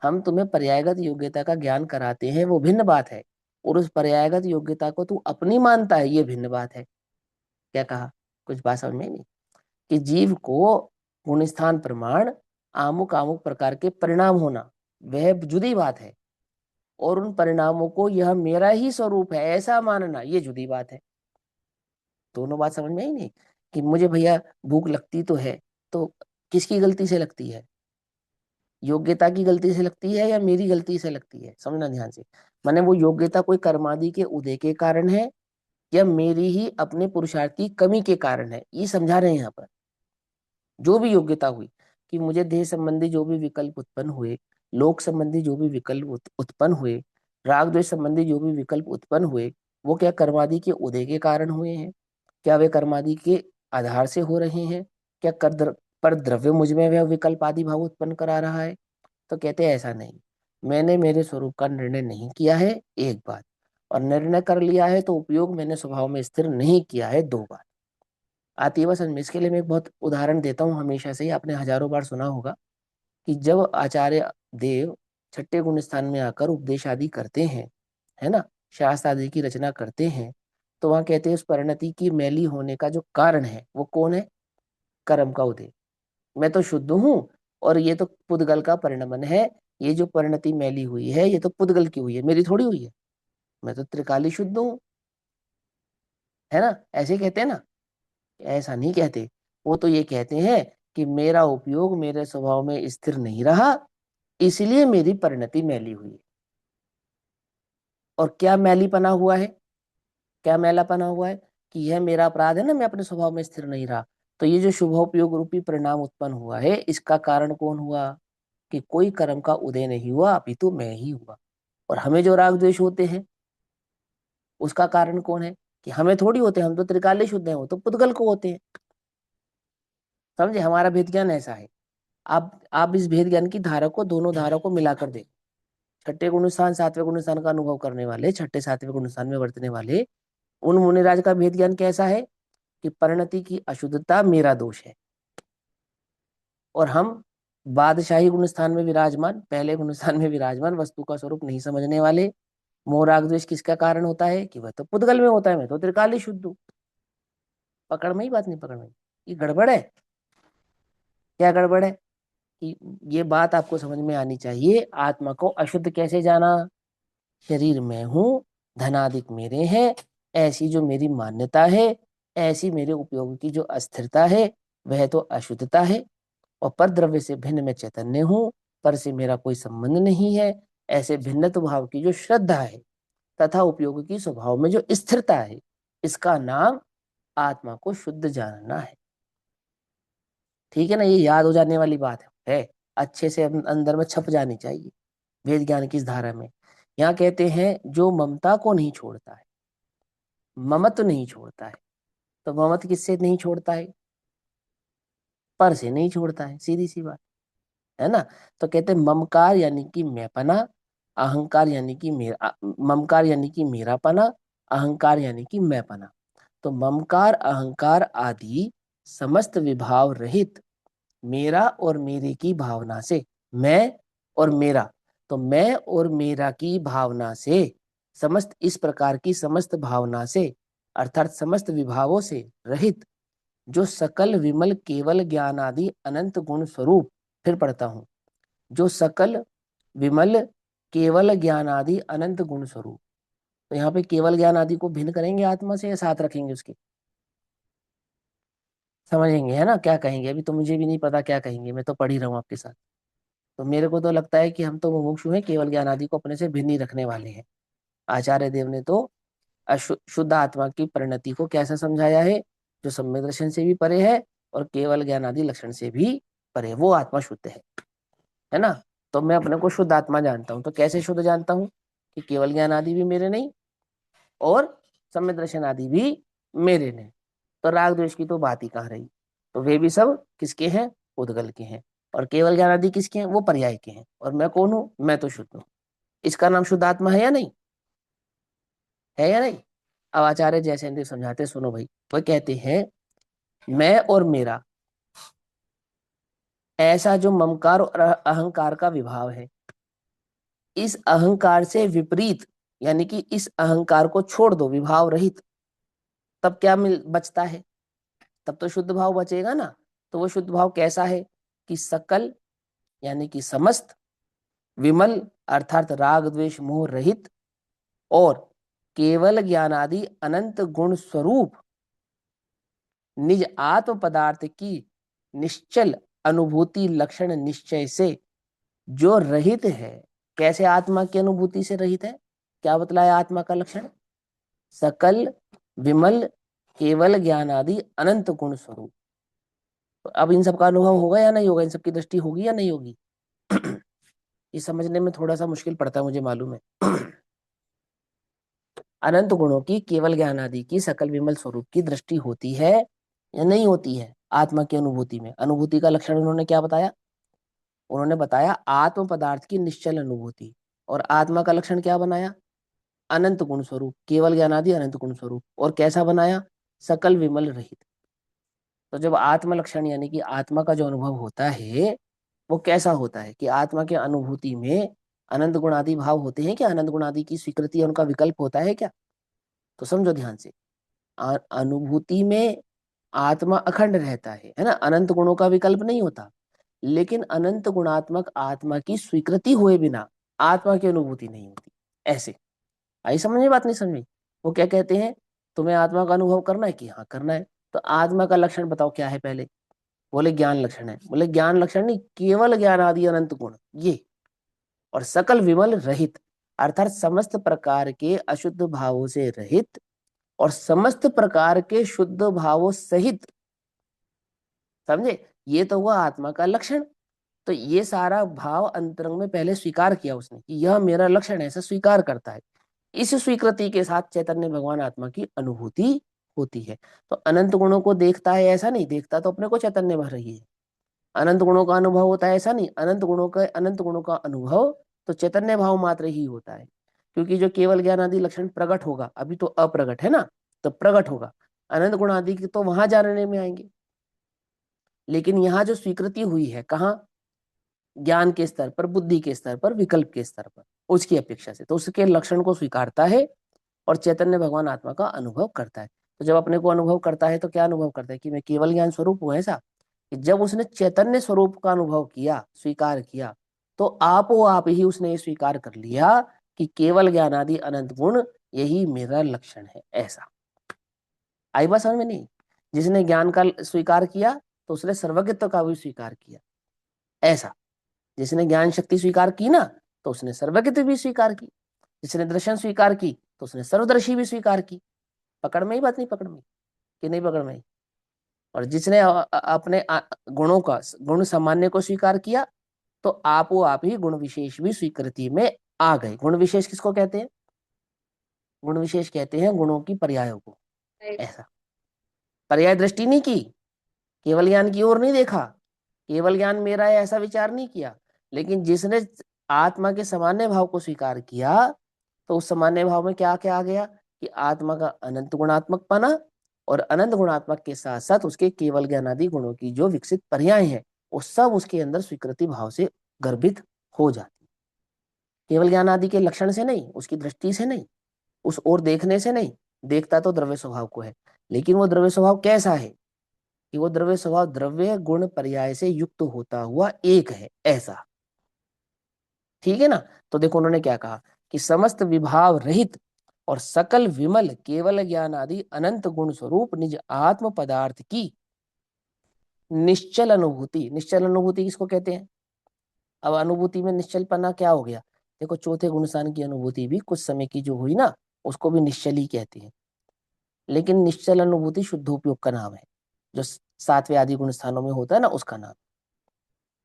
हम तुम्हें पर्यायगत योग्यता का ज्ञान कराते हैं वो भिन्न बात है, और उस पर्यायगत योग्यता को तू अपनी मानता है ये भिन्न बात है। क्या कहा? कुछ बात समझ में नहीं? कि जीव को गुणस्थान प्रमाण आमुक आमुक प्रकार के परिणाम होना वह जुदी बात है, और उन परिणामों को यह मेरा ही स्वरूप है ऐसा मानना ये जुदी बात है। दोनों बात समझ में आई नहीं? कि मुझे भैया भूख लगती तो है, तो किसकी गलती से लगती है? योग्यता की गलती से लगती है या मेरी गलती से लगती है? समझना ध्यान से। माने वो योग्यता कोई कर्मादि के उदय के कारण है या मेरी ही अपने पुरुषार्थ की कमी के कारण है, ये समझा रहे हैं यहाँ पर। जो भी योग्यता हुई, कि मुझे देह संबंधी जो भी विकल्प उत्पन्न हुए, लोक संबंधी जो भी विकल्प उत्पन्न हुए, राग द्वेष संबंधी जो भी विकल्प उत्पन्न हुए, वो क्या कर्मादि के उदय के कारण हुए हैं? क्या वे कर्मादि के आधार से हो रहे हैं? क्या पर द्रव्य मुझ में वह विकल्प आदि भाव उत्पन्न करा रहा है? तो कहते हैं ऐसा नहीं, मैंने मेरे स्वरूप का निर्णय नहीं किया है एक बात, और निर्णय कर लिया है तो उपयोग मैंने स्वभाव में स्थिर नहीं किया है दो बात। आती है बस में। इसके लिए मैं एक बहुत उदाहरण देता हूँ, हमेशा से ही आपने हजारों बार सुना होगा कि जब आचार्य देव छठे गुण स्थान में आकर उपदेश आदि करते हैं, है ना, शास्त्र आदि की रचना करते हैं, तो वहां कहते हैं उस परिणति की मैली होने का जो कारण है वो कौन है? कर्म का उदय। मैं तो शुद्ध हूँ और ये तो पुद्गल का परिणमन है, ये जो परिणति मैली हुई है ये तो पुद्गल की हुई है, मेरी थोड़ी हुई है। मैं तो त्रिकाली शुद्ध हूँ, है ना, ऐसे कहते हैं ना? ऐसा नहीं कहते। वो तो ये कहते हैं कि मेरा उपयोग मेरे स्वभाव में स्थिर नहीं रहा, इसलिए मेरी परिणति मैली हुई है। और क्या मैलीपना हुआ है? क्या मैलापना हुआ है? कि यह मेरा अपराध है ना, मैं अपने स्वभाव में स्थिर नहीं रहा। तो ये जो शुभोपयोग रूपी परिणाम उत्पन्न हुआ है इसका कारण कौन हुआ? कि कोई कर्म का उदय नहीं हुआ अपितु मैं ही हुआ। और हमें जो राग द्वेष होते हैं उसका कारण कौन है? कि हमें थोड़ी होते हैं, हम तो त्रिकाली शुद्ध हैं, वो तो पुद्गल को होते हैं। समझे? हमारा भेद ज्ञान ऐसा है। आप इस भेद ज्ञान की धारा को, दोनों धारा को मिलाकर देखो। छठे गुण स्थान सातवें गुण स्थान का अनुभव करने वाले, छठे सातवें गुण स्थान में वर्तने वाले उन मुनिराज का भेद ज्ञान कैसा है? कि परिणति की अशुद्धता मेरा दोष है, और हम बादशाही गुण स्थान में विराजमान, पहले गुण स्थान में विराजमान वस्तु का स्वरूप नहीं समझने वाले, मोह राग द्वेष किसका कारण होता है? कि वह तो पुद्गल में होता है, मैं तो त्रिकाली शुद्ध हूँ। पकड़ में ही बात नहीं? पकड़ में ये गड़बड़ है। क्या गड़बड़ है? कि ये बात आपको समझ में आनी चाहिए। आत्मा को अशुद्ध कैसे जाना? शरीर में हूं, धनादिक मेरे हैं, ऐसी जो मेरी मान्यता है, ऐसी मेरे उपयोग की जो अस्थिरता है वह तो अशुद्धता है। और पर द्रव्य से भिन्न मैं चैतन्य हूँ, पर से मेरा कोई संबंध नहीं है, ऐसे भिन्नत्व भाव की जो श्रद्धा है तथा उपयोग की स्वभाव में जो स्थिरता है, इसका नाम आत्मा को शुद्ध जानना है। ठीक है ना? ये याद हो जाने वाली बात है, अच्छे से अंदर में छप जानी चाहिए वेद ज्ञान की इस धारा में। यहाँ कहते हैं जो ममता को नहीं छोड़ता है, ममत्व नहीं छोड़ता है, तो ममत्व किससे नहीं छोड़ता है? पर से नहीं छोड़ता है, सीधी सी बात है ना। तो कहते हैं ममकार यानी कि मैंपना, अहंकार यानी कि मेरा, ममकार यानी कि मेरापना, अहंकार यानी कि मैंपना। तो ममकार अहंकार आदि समस्त विभाव रहित मेरा और मेरे की भावना से, मैं और मेरा, तो मैं और मेरा की भावना से, समस्त इस प्रकार की समस्त भावना से अर्थात समस्त विभावों से रहित जो सकल विमल केवल ज्ञान आदि अनंत गुण स्वरूप, फिर पढ़ता हूं, जो सकल विमल केवल ज्ञान आदि अनंत गुण स्वरूप। तो यहाँ पे केवल ज्ञान आदि को भिन्न करेंगे आत्मा से या साथ रखेंगे उसके? समझेंगे है ना क्या कहेंगे? अभी तो मुझे भी नहीं पता क्या कहेंगे, मैं तो पढ़ ही रहा हूँ आपके साथ। तो मेरे को तो लगता है कि हम तो मुमुक्षु हैं, केवल ज्ञान आदि को अपने से भिन्न ही रखने वाले हैं। आचार्य देव ने तो शुद्ध आत्मा की परिणति को कैसा समझाया है? जो सम्यक दर्शन से भी परे है और केवल ज्ञान आदि लक्षण से भी परे, वो आत्मा शुद्ध है ना। तो मैं अपने को शुद्ध आत्मा जानता हूँ, तो कैसे शुद्ध जानता हूँ? कि केवल ज्ञान आदि भी मेरे नहीं और सम्यक दर्शन आदि भी मेरे नहीं। तो राग द्वेष की तो बात ही कहाँ रही। तो वे भी सब किसके हैं? उद्गल के हैं। और केवल ज्ञान आदि किसके हैं? वो पर्याय के हैं। और मैं कौन हूँ? मैं तो शुद्ध हूँ। इसका नाम शुद्ध आत्मा है या नहीं? है या नहीं? अब आचार्य जयसेन समझाते, सुनो भाई। वो कहते हैं मैं और मेरा, ऐसा जो ममकार और अहंकार का विभाव है, इस अहंकार से विपरीत, यानी कि इस अहंकार को छोड़ दो, विभाव रहित, तब क्या मिल बचता है? तब तो शुद्ध भाव बचेगा ना। तो वो शुद्ध भाव कैसा है? कि सकल यानी कि समस्त, विमल अर्थात राग द्वेष मोह रहित, और केवल ज्ञान आदि अनंत गुण स्वरूप निज आत्म पदार्थ की निश्चल अनुभूति लक्षण निश्चय से जो रहित है। कैसे आत्मा की अनुभूति से रहित है? क्या बतलाया आत्मा का लक्षण? सकल विमल केवल ज्ञान आदि अनंत गुण स्वरूप। तो अब इन सब का अनुभव होगा या नहीं होगा? इन सब की दृष्टि होगी या नहीं होगी? ये समझने में थोड़ा सा मुश्किल पड़ता है, मुझे मालूम है। अनंत गुणों की केवल ज्ञान आदि की सकल विमल स्वरूप की दृष्टि होती है या नहीं होती है? आत्मा की अनुभूति में। अनुभूति का लक्षण उन्होंने क्या बताया? उन्होंने बताया आत्म पदार्थ की निश्चल अनुभूति। और आत्मा का लक्षण क्या बनाया? अनंत गुण स्वरूप, केवल ज्ञान आदि अनंत गुण स्वरूप। और कैसा बनाया? सकल विमल रहित। तो जब आत्म लक्षण यानी कि आत्मा का जो अनुभव होता है, वो कैसा होता है? कि आत्मा के अनुभूति में अनंत गुणादि भाव होते हैं क्या? अनंत गुणादि की स्वीकृति या उनका विकल्प होता है क्या? तो समझो ध्यान से, अनुभूति में आत्मा अखंड रहता है ना, अनंत गुणों का विकल्प नहीं होता। लेकिन अनंत गुणात्मक आत्मा की स्वीकृति हुए बिना आत्मा की अनुभूति नहीं होती। ऐसे आई समझ में बात? नहीं समझ में? वो क्या कहते हैं, तुम्हें आत्मा का अनुभव करना है? कि हाँ करना है। तो आत्मा का लक्षण बताओ क्या है पहले? बोले ज्ञान लक्षण है। बोले ज्ञान लक्षण नहीं, केवल ज्ञान आदि अनंत गुण ये, और सकल विमल रहित अर्थात समस्त प्रकार के अशुद्ध भावों से रहित और समस्त प्रकार के शुद्ध भावों सहित। समझे? ये तो हुआ आत्मा का लक्षण। तो ये सारा भाव अंतरंग में पहले स्वीकार किया उसने कि यह मेरा लक्षण है, ऐसा स्वीकार करता है। इस स्वीकृति के साथ चैतन्य भगवान आत्मा की अनुभूति होती है। तो अनंत गुणों को देखता है ऐसा नहीं, देखता तो अपने को चैतन्य भर रही है। अनंत गुणों का अनुभव होता है ऐसा नहीं, अनंत गुणों का अनुभव तो चैतन्य भाव मात्र ही होता है। क्योंकि जो केवल ज्ञान आदि लक्षण प्रकट होगा, अभी तो अप्रगट है ना, तो प्रकट होगा। अनंत गुण आदि की तो वहां जानने में आएंगे। लेकिन यहाँ जो स्वीकृति हुई है, कहाँ? ज्ञान के स्तर पर, बुद्धि के स्तर पर, विकल्प के स्तर पर, उसकी अपेक्षा से, तो उसके लक्षण को स्वीकारता है और चैतन्य भगवान आत्मा का अनुभव करता है। तो जब अपने को अनुभव करता है तो क्या अनुभव करता है? कि मैं केवल ज्ञान स्वरूप हूँ, ऐसा। कि जब उसने चैतन्य स्वरूप का अनुभव किया, स्वीकार किया, तो आप ही उसने ये स्वीकार कर लिया कि केवल ज्ञान आदि अनंत गुण यही मेरा लक्षण है। ऐसा आई बात समझ में? नहीं? जिसने ज्ञान का स्वीकार किया तो उसने सर्वज्ञत्व का भी स्वीकार किया। ऐसा जिसने ज्ञान शक्ति स्वीकार की ना, तो उसने सर्वज्ञत्व भी स्वीकार की। जिसने दर्शन स्वीकार की तो उसने सर्वदर्शी भी स्वीकार की। पकड़ में ही बात? नहीं पकड़ में? कि नहीं पकड़ में? और जिसने अपने गुणों का, गुण सामान्य को स्वीकार किया, तो आप ही गुण विशेष भी स्वीकृति में आ गए। गुण विशेष किसको कहते हैं? गुण विशेष कहते हैं गुणों की पर्यायों को। ऐसा पर्याय दृष्टि नहीं की, केवल ज्ञान की ओर नहीं देखा, केवल ज्ञान मेरा है ऐसा विचार नहीं किया, लेकिन जिसने आत्मा के सामान्य भाव को स्वीकार किया तो उस सामान्य भाव में क्या क्या आ गया कि आत्मा का अनंत गुणात्मक पना और अनंत गुणात्मक के साथ साथ उसके केवल ज्ञानादि गुणों की जो विकसित पर्याय है वो सब उसके अंदर स्वीकृति भाव से गर्भित हो जाती। केवल ज्ञान आदि के लक्षण से नहीं, उसकी दृष्टि से नहीं, उस ओर देखने से नहीं, देखता तो द्रव्य स्वभाव को है, लेकिन वो द्रव्य स्वभाव कैसा है कि वो द्रव्य स्वभाव द्रव्य गुण पर्याय से युक्त होता हुआ एक है, ऐसा। ठीक है ना। तो देखो उन्होंने क्या कहा कि समस्त विभाव रहित और सकल विमल केवल ज्ञान आदि अनंत गुण स्वरूप निज आत्म पदार्थ की निश्चल अनुभूति। निश्चल अनुभूति किसको कहते हैं? अब अनुभूति में निश्चलपना क्या हो गया? देखो चौथे गुणस्थान की अनुभूति भी कुछ समय की जो हुई ना उसको भी निश्चल ही कहते हैं, लेकिन निश्चल अनुभूति शुद्ध उपयोग का नाम है, जो सातवें आदि गुण स्थानों में होता है ना उसका नाम।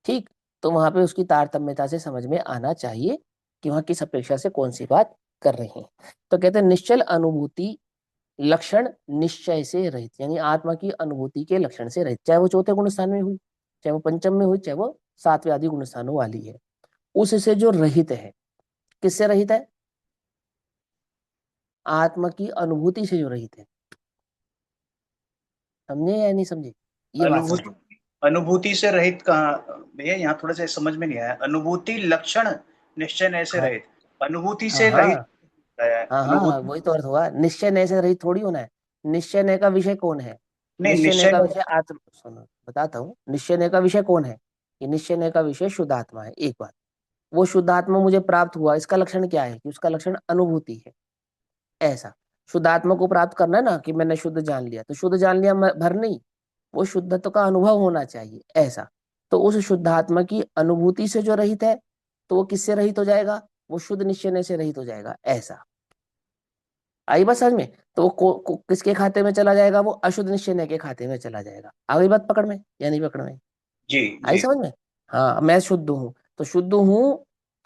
ठीक, तो वहां पे उसकी तारतम्यता से समझ में आना चाहिए कि वहां किस अपेक्षा से कौन सी बात कर रहे हैं। तो कहते हैं निश्चल अनुभूति लक्षण निश्चय से रहित, यानी आत्मा की अनुभूति के लक्षण से रहित, चाहे वो चौथे गुण स्थान में हुई, चाहे वो पंचम में हुई, चाहे वो सातवें आदि गुण स्थानों वाली है, उससे जो रहित है। किससे रहित है? आत्मा की अनुभूति से जो रहित है। समझे या नहीं समझे? ये बात समझो। अनुभूति अनुभूति से रहित कहाँ भैया? यहाँ थोड़ा सा समझ में नहीं आया। अनुभूति लक्षण निश्चय नय से हाँ रहित, अनुभूति हाँ से रहित हाँ है। हाँ हाँ, अनुभूति वही तो अर्थ हुआ। निश्चय नय से रहित थोड़ी होना है। निश्चय नय का विषय कौन है? नहीं, निश्चय नय निश्चय का विषय आत्मा। सुनो बताता हूँ, निश्चय नय का विषय कौन है? कि निश्चय नय का विषय शुद्ध आत्मा है। एक बात, वो शुद्ध आत्मा मुझे प्राप्त हुआ, इसका लक्षण क्या है? कि उसका लक्षण अनुभूति है, ऐसा। शुद्ध आत्मा को प्राप्त करना है ना कि मैंने शुद्ध जान लिया, तो शुद्ध जान लिया भर नहीं, वो शुद्धत्व का अनुभव होना चाहिए, ऐसा। तो उस शुद्ध आत्मा की अनुभूति से जो रहित है तो वो किससे रहित हो जाएगा? वो शुद्ध निश्चय से रहित हो जाएगा, ऐसा। आई बात समझ में? तो वो किसके खाते में चला जाएगा? वो अशुद्ध निश्चय के खाते में चला जाएगा। आ गई बात पकड़ में या नहीं पकड़ में? जी आई जी। समझ में? हाँ, मैं शुद्ध हूं तो शुद्ध हूं,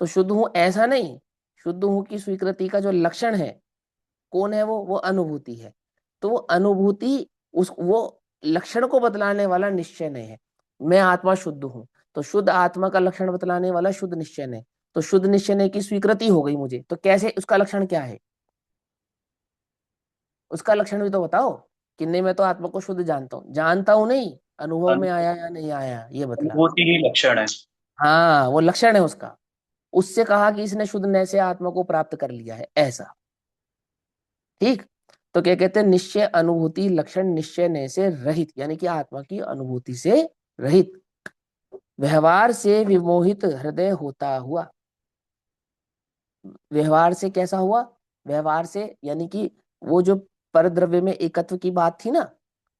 तो शुद्ध हूं ऐसा नहीं, शुद्ध हूं की स्वीकृति का जो लक्षण है कौन है? वो अनुभूति है। तो वो अनुभूति उस वो लक्षण को बतलाने वाला निश्चय नहीं है। मैं आत्मा शुद्ध हूं तो शुद्ध आत्मा का लक्षण बतलाने वाला शुद्ध निश्चय नहीं, तो शुद्ध निश्चय की स्वीकृति हो गई मुझे, तो कैसे? उसका लक्षण क्या है? उसका लक्षण भी तो बताओ कि नहीं मैं तो आत्मा को शुद्ध जानता हूँ। जानता हूं नहीं, अनुभव में अनु- आया या नहीं आया ये बतला। अनुभूति ही लक्षण है। हाँ, वो लक्षण है उसका। उससे कहा कि इसने शुद्ध नय से आत्मा को प्राप्त कर लिया है, ऐसा। ठीक, तो क्या कहते हैं? निश्चय अनुभूति लक्षण निश्चय नय से रहित, यानी कि आत्मा की अनुभूति से रहित, व्यवहार से विमोहित हृदय होता हुआ। व्यवहार से कैसा हुआ? व्यवहार से यानी कि वो जो परद्रव्य में एकत्व की बात थी ना,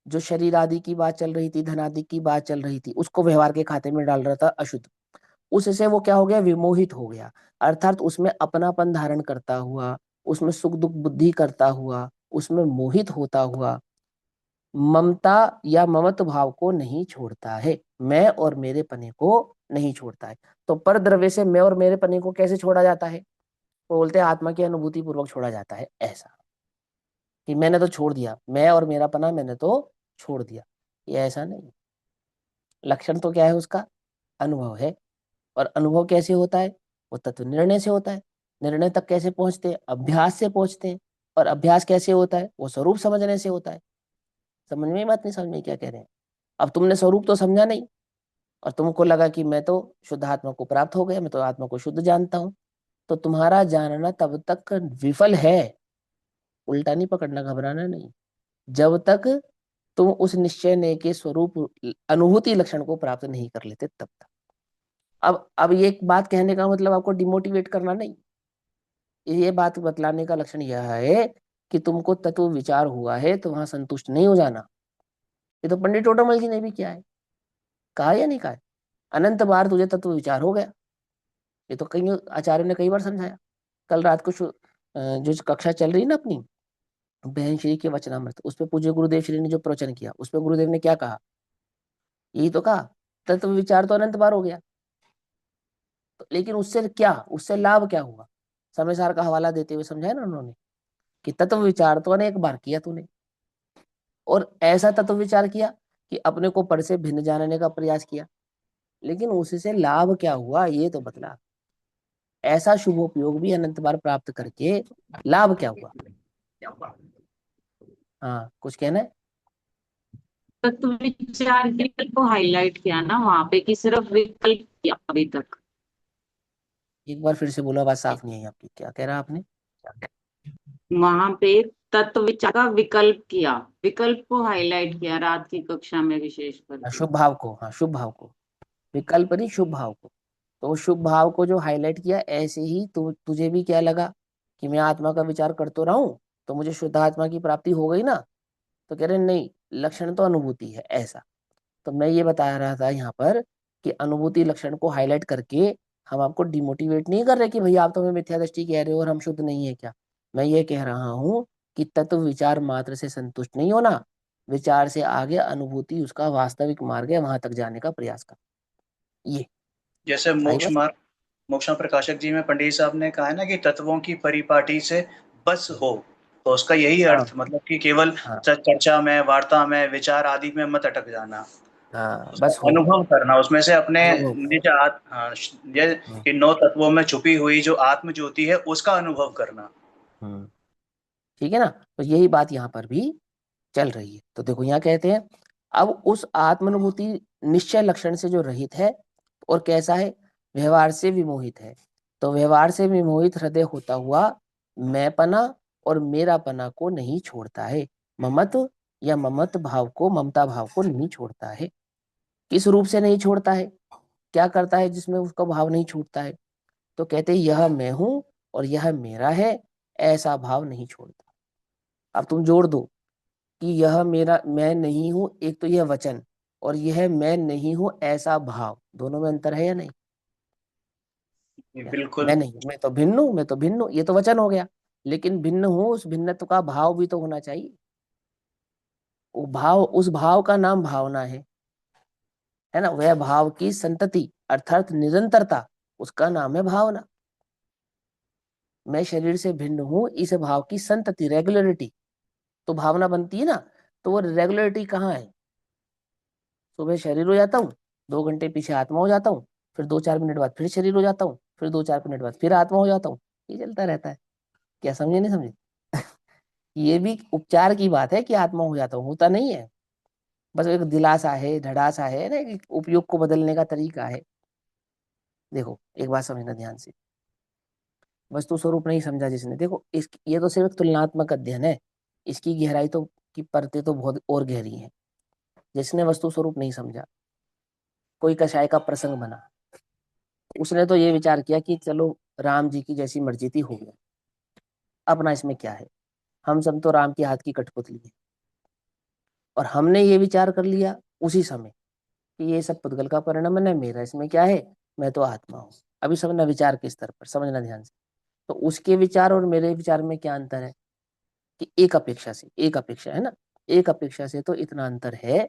जो शरीर आदि की बात चल रही थी, धन आदि की बात चल रही थी, उसको व्यवहार के खाते में डाल रहा था अशुद्ध। उससे वो क्या हो गया? विमोहित हो गया, अर्थात उसमें अपनापन धारण करता हुआ, उसमें सुख दुख बुद्धि करता हुआ, उसमें मोहित होता हुआ, ममता या ममत्व भाव को नहीं छोड़ता है, मैं और मेरे पने को नहीं छोड़ता है। तो पर द्रव्य से मैं और मेरे पने को कैसे छोड़ा जाता है? वो बोलते हैं आत्मा की अनुभूति पूर्वक छोड़ा जाता है, ऐसा। कि मैंने तो छोड़ दिया, मैं और मेरा पना मैंने तो छोड़ दिया, ये ऐसा नहीं। लक्षण तो क्या है उसका? अनुभव है। और अनुभव कैसे होता है? वो तत्व निर्णय से होता है। निर्णय तक कैसे पहुंचते हैं? अभ्यास से पहुंचते हैं। और अभ्यास कैसे होता है? वो स्वरूप समझने से होता है। समझ में बात नहीं? समझ में क्या कह रहे हैं? अब तुमने स्वरूप तो समझा नहीं, और तुमको लगा कि मैं तो शुद्ध आत्मा को प्राप्त हो गया, मैं तो आत्मा को शुद्ध जानता हूं, तो तुम्हारा जानना तब तक विफल है। उल्टा नहीं पकड़ना, घबराना नहीं। जब तक तुम उस निश्चय ने के स्वरूप अनुभूति लक्षण को प्राप्त नहीं कर लेते तब तक। अब ये एक बात कहने का मतलब आपको डिमोटिवेट करना नहीं, ये बात बतलाने का लक्षण यह है कि तुमको तत्व विचार हुआ है तो वहां संतुष्ट नहीं हो जाना। ये तो पंडित टोटमल जी ने भी किया है, कहा या नहीं कहा है? अनंत बार तुझे तत्व विचार हो गया, ये तो कई आचार्यों ने कई बार समझाया। कल रात को जो कक्षा चल रही है ना अपनी बहन श्री के वचनामृत, उस पे पूज्य गुरुदेव श्री ने जो प्रवचन किया उस पे गुरुदेव ने क्या कहा? यही तो कहा, तत्व विचार तो अनंत बार हो गया। तो लेकिन उससे क्या, उससे लाभ क्या हुआ? समय सार का हवाला देते हुए समझाया ना उन्होंने कि तत्व विचार तो अनेक बार किया तूने, और ऐसा तत्व विचार किया कि अपने को पर से भिन्न जानने का प्रयास किया, लेकिन उससे लाभ क्या हुआ ये तो बतला। ऐसा शुभोपयोग भी अनंत बार प्राप्त करके लाभ क्या हुआ? हाँ, कुछ कहना है? तत्व विचार के विकल्प को हाईलाइट किया ना वहां पे, कि सिर्फ विकल्प किया अभी तक। एक बार फिर से बोलो, आवाज साफ नहीं आई आपकी। क्या कह रहा आपने? वहां पे तत्व विचार का विकल्प किया, विकल्प को हाईलाइट किया रात की कक्षा में विशेष करके। शुभ भाव को, हाँ शुभ भाव को, विकल्प नहीं शुभ भाव को। तो शुभ भाव को जो हाईलाइट किया, ऐसे ही तुझे भी क्या लगा कि मैं आत्मा का विचार करते रहा हूं तो मुझे शुद्ध आत्मा की प्राप्ति हो गई ना? तो कह रहे नहीं, लक्षण तो अनुभूति है ऐसा। तो मैं ये बता रहा था यहाँ पर कि अनुभूति लक्षण को हाईलाइट करके हम आपको डिमोटिवेट नहीं कर रहे कि भैया आप तो हमें मिथ्या दृष्टि कह रहे हो और हम शुद्ध नहीं है क्या। मैं ये कह रहा हूँ कि तत्व विचार मात्र से संतुष्ट नहीं होना, विचार से आगे अनुभूति उसका वास्तविक मार्ग है, वहां तक जाने का प्रयास कर। ये जैसे आई बस। मोक्ष प्रकाशक जी में पंडित साहब ने कहा है ना कि तत्वों की परिपाटी से बस हो, तो उसका यही हाँ अर्थ, मतलब कि केवल हाँ चर्चा में, वार्ता में, विचार आदि में मत अटक जाना, हाँ, उसका बस हो, अनुभव करना, उसमें से अपने अनुभव कर। निज ये कि 9 तत्वों में छुपी हुई जो आत्म ज्योति है उसका अनुभव करना। हम्म, ठीक है ना? तो यही बात यहाँ पर भी चल रही है। तो देखो यहाँ कहते हैं, अब उस आत्मानुभूति निश्चय लक्षण से जो रहित है और कैसा है, व्यवहार से विमोहित है। तो व्यवहार से विमोहित हृदय होता हुआ मैंपना और मेरापना को नहीं छोड़ता है, ममत्व या ममत भाव को, ममता भाव को नहीं छोड़ता है। किस रूप से नहीं छोड़ता है, क्या करता है जिसमें उसका भाव नहीं छूटता है? तो कहते हैं यह मैं हूं और यह मेरा है, ऐसा भाव नहीं छोड़ता। अब तुम जोड़ दो कि यह मेरा मैं नहीं हूं, एक तो यह वचन, और यह मैं नहीं हूं ऐसा भाव, दोनों में अंतर है या नहीं? क्या? बिल्कुल। मैं नहीं हूं, मैं तो भिन्न हूं, मैं तो भिन्न हूं, ये तो वचन हो गया। लेकिन भिन्न हूं, उस भिन्नत्व का भाव भी तो होना चाहिए। वो भाव, उस भाव का नाम भावना है ना? वह भाव की संतति अर्थात निरंतरता, उसका नाम है भावना। मैं शरीर से भिन्न हूं, इस भाव की संतति, रेगुलरिटी, तो भावना बनती है ना। तो वो रेगुलरिटी कहाँ है? सुबह शरीर हो जाता हूँ, 2 घंटे पीछे आत्मा हो जाता हूँ, फिर 2-4 मिनट बाद फिर शरीर हो जाता हूँ, फिर 2-4 मिनट बाद फिर आत्मा हो जाता हूँ। ये चलता रहता है। क्या समझे नहीं समझे? ये भी उपचार की बात है कि आत्मा हो जाता हूँ, होता नहीं है। बस एक दिलासा है, ढड़ासा है ना, एक उपयोग को बदलने का तरीका है। देखो एक बात समझना ध्यान से, वस्तु स्वरूप नहीं समझा जिसने, देखो इस ये तो सिर्फ तुलनात्मक अध्ययन है, इसकी गहराई तो की परतें तो बहुत और गहरी हैं। जिसने वस्तु स्वरूप नहीं समझा, कोई कषाय का प्रसंग बना, उसने तो ये विचार किया कि चलो राम जी की जैसी मर्जी थी हो गया, अपना इसमें क्या है, हम सब तो राम के हाथ की कठपुतली है। और हमने ये विचार कर लिया उसी समय कि ये सब पुद्गल का परिणाम है, मेरा इसमें क्या है, मैं तो आत्मा हूँ। अभी समझना विचार के स्तर पर, समझना ध्यान से। तो उसके विचार और मेरे विचार में क्या अंतर है कि एक अपेक्षा से, एक अपेक्षा है ना, एक अपेक्षा से तो इतना अंतर है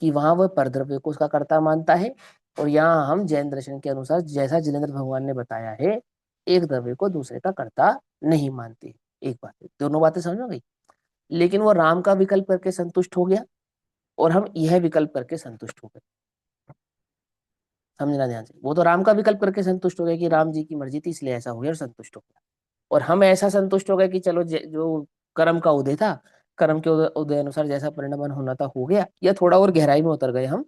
कि वहां वह परद्रव्य को उसका कर्ता मानता है, और यहाँ हम जैन दर्शन के अनुसार जैसा जिलेंद्र भगवान ने बताया है, एक द्रव्य को दूसरे का कर्ता नहीं मानते। एक बात है, दोनों बातें समझ में गई। लेकिन वो राम का विकल्प करके संतुष्ट हो गया और हम यह विकल्प करके संतुष्ट हो गए। समझना ध्यान से, वो तो राम का विकल्प करके संतुष्ट हो गया कि राम जी की मर्जी थी इसलिए ऐसा हो गया और संतुष्ट हो गया। और हम ऐसा संतुष्ट हो गए कि चलो जो कर्म का उदय था, कर्म के उदय अनुसार जैसा परिणमन होना था हो गया, या थोड़ा और गहराई में उतर गए हम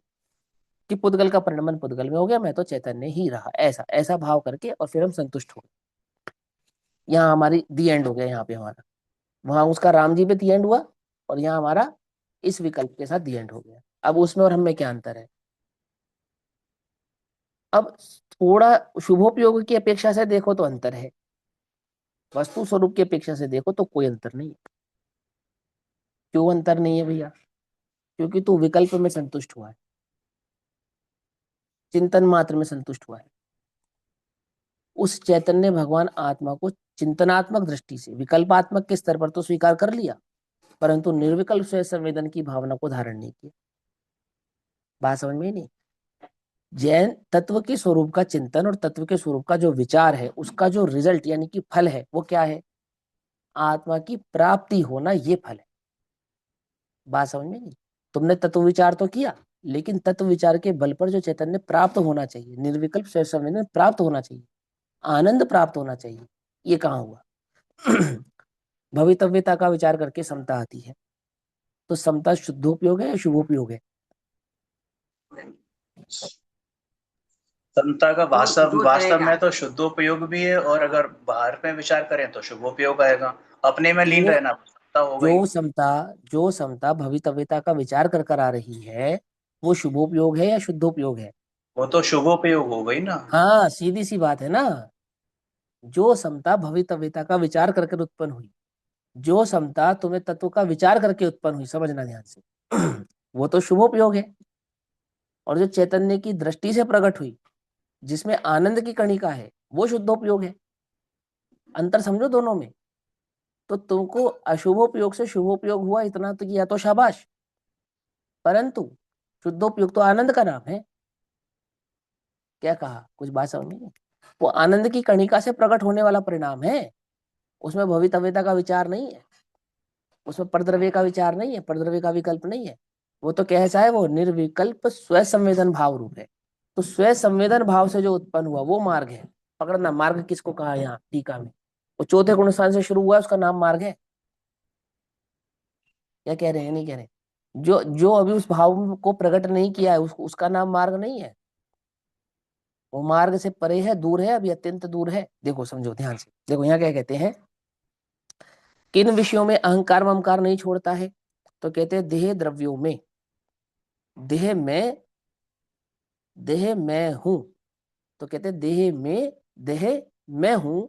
कि पुद्गल का परिणमन पुद्गल में हो गया, मैं तो चैतन्य ही रहा, ऐसा ऐसा भाव करके और फिर हम संतुष्ट हो गए। यहाँ हमारी दी एंड हो गया, यहाँ पे हमारा, वहां उसका राम जी पे दी एंड हुआ और यहाँ हमारा इस विकल्प के साथ दी एंड हो गया। अब उसमें और हम में क्या अंतर है? अब थोड़ा शुभोपयोग की अपेक्षा से देखो तो अंतर है, वस्तु स्वरूप की अपेक्षा से देखो तो कोई अंतर नहीं है। क्यों अंतर नहीं है भैया? क्योंकि तू विकल्प में संतुष्ट हुआ है, चिंतन मात्र में संतुष्ट हुआ है। उस चैतन्य भगवान आत्मा को चिंतनात्मक दृष्टि से विकल्पात्मक के स्तर पर तो स्वीकार कर लिया, परंतु निर्विकल्प स्वयं संवेदन की भावना को धारण नहीं किया। बात समझ में नहीं? जैन तत्व के स्वरूप का चिंतन और तत्व के स्वरूप का जो विचार है, उसका जो रिजल्ट यानी कि फल है, वो क्या है? आत्मा की प्राप्ति होना, ये फल है। बात समझ में नहीं? तुमने तत्व विचार तो किया, लेकिन तत्व विचार के बल पर जो चैतन्य प्राप्त होना चाहिए, निर्विकल्प स्वयं संवेदन प्राप्त होना चाहिए, आनंद प्राप्त होना चाहिए, ये कहाँ हुआ? भवितव्यता का विचार करके समता आती है। तो समता शुद्धोपयोग है या शुभोपयोग है? समता का वास्तव वो वास्तव रहेगा। में तो शुद्धोपयोग भी है, और अगर बाहर में विचार करें तो शुभोपयोग आएगा। अपने में लीन जो रहना समता हो गई। जो समता भवितव्यता का विचार कर कर आ रही है, वो शुभोपयोग है या शुद्धोपयोग है? वो तो शुभोपयोग हो गई ना। हाँ, सीधी सी बात है ना। जो समता भवितव्यता का विचार करके उत्पन्न हुई, जो समता तुम्हें तत्व का विचार करके उत्पन्न हुई, समझना ध्यान से, वो तो शुभोपयोग है। और जो चैतन्य की दृष्टि से प्रकट हुई, जिसमें आनंद की कणिका है, वो शुद्धोपयोग है। अंतर समझो दोनों में। तो तुमको अशुभोपयोग से शुभोपयोग हुआ इतना तो किया तो शाबाश, परंतु शुद्धोपयोग तो आनंद का नाम है। क्या कहा? कुछ बात समझ में नहीं? वो आनंद की कणिका से प्रकट होने वाला परिणाम है, उसमें भवितव्यता का विचार नहीं है, उसमें परद्रव्य का विचार नहीं है, परद्रव्य का विकल्प नहीं है। वो तो कैसा है? वो निर्विकल्प स्व संवेदन भाव रूप है। तो स्व संवेदन भाव से जो उत्पन्न हुआ वो मार्ग है। पकड़ना, मार्ग किसको कहा यहाँ टीका में? वो चौथे गुण स्थान से शुरू हुआ है, उसका नाम मार्ग है। क्या कह रहे हैं? नहीं कह रहे? जो जो अभी उस भाव को प्रकट नहीं किया है, उसका नाम मार्ग नहीं है। वो मार्ग से परे है, दूर है, अभी अत्यंत दूर है। देखो समझो ध्यान से, देखो यहाँ क्या कहते हैं, किन विषयों में अहंकार ममकार नहीं छोड़ता है? तो कहते हैं देह द्रव्यों में, देह में, देह मैं हूं। तो कहते हैं देह में, देह मैं हूं,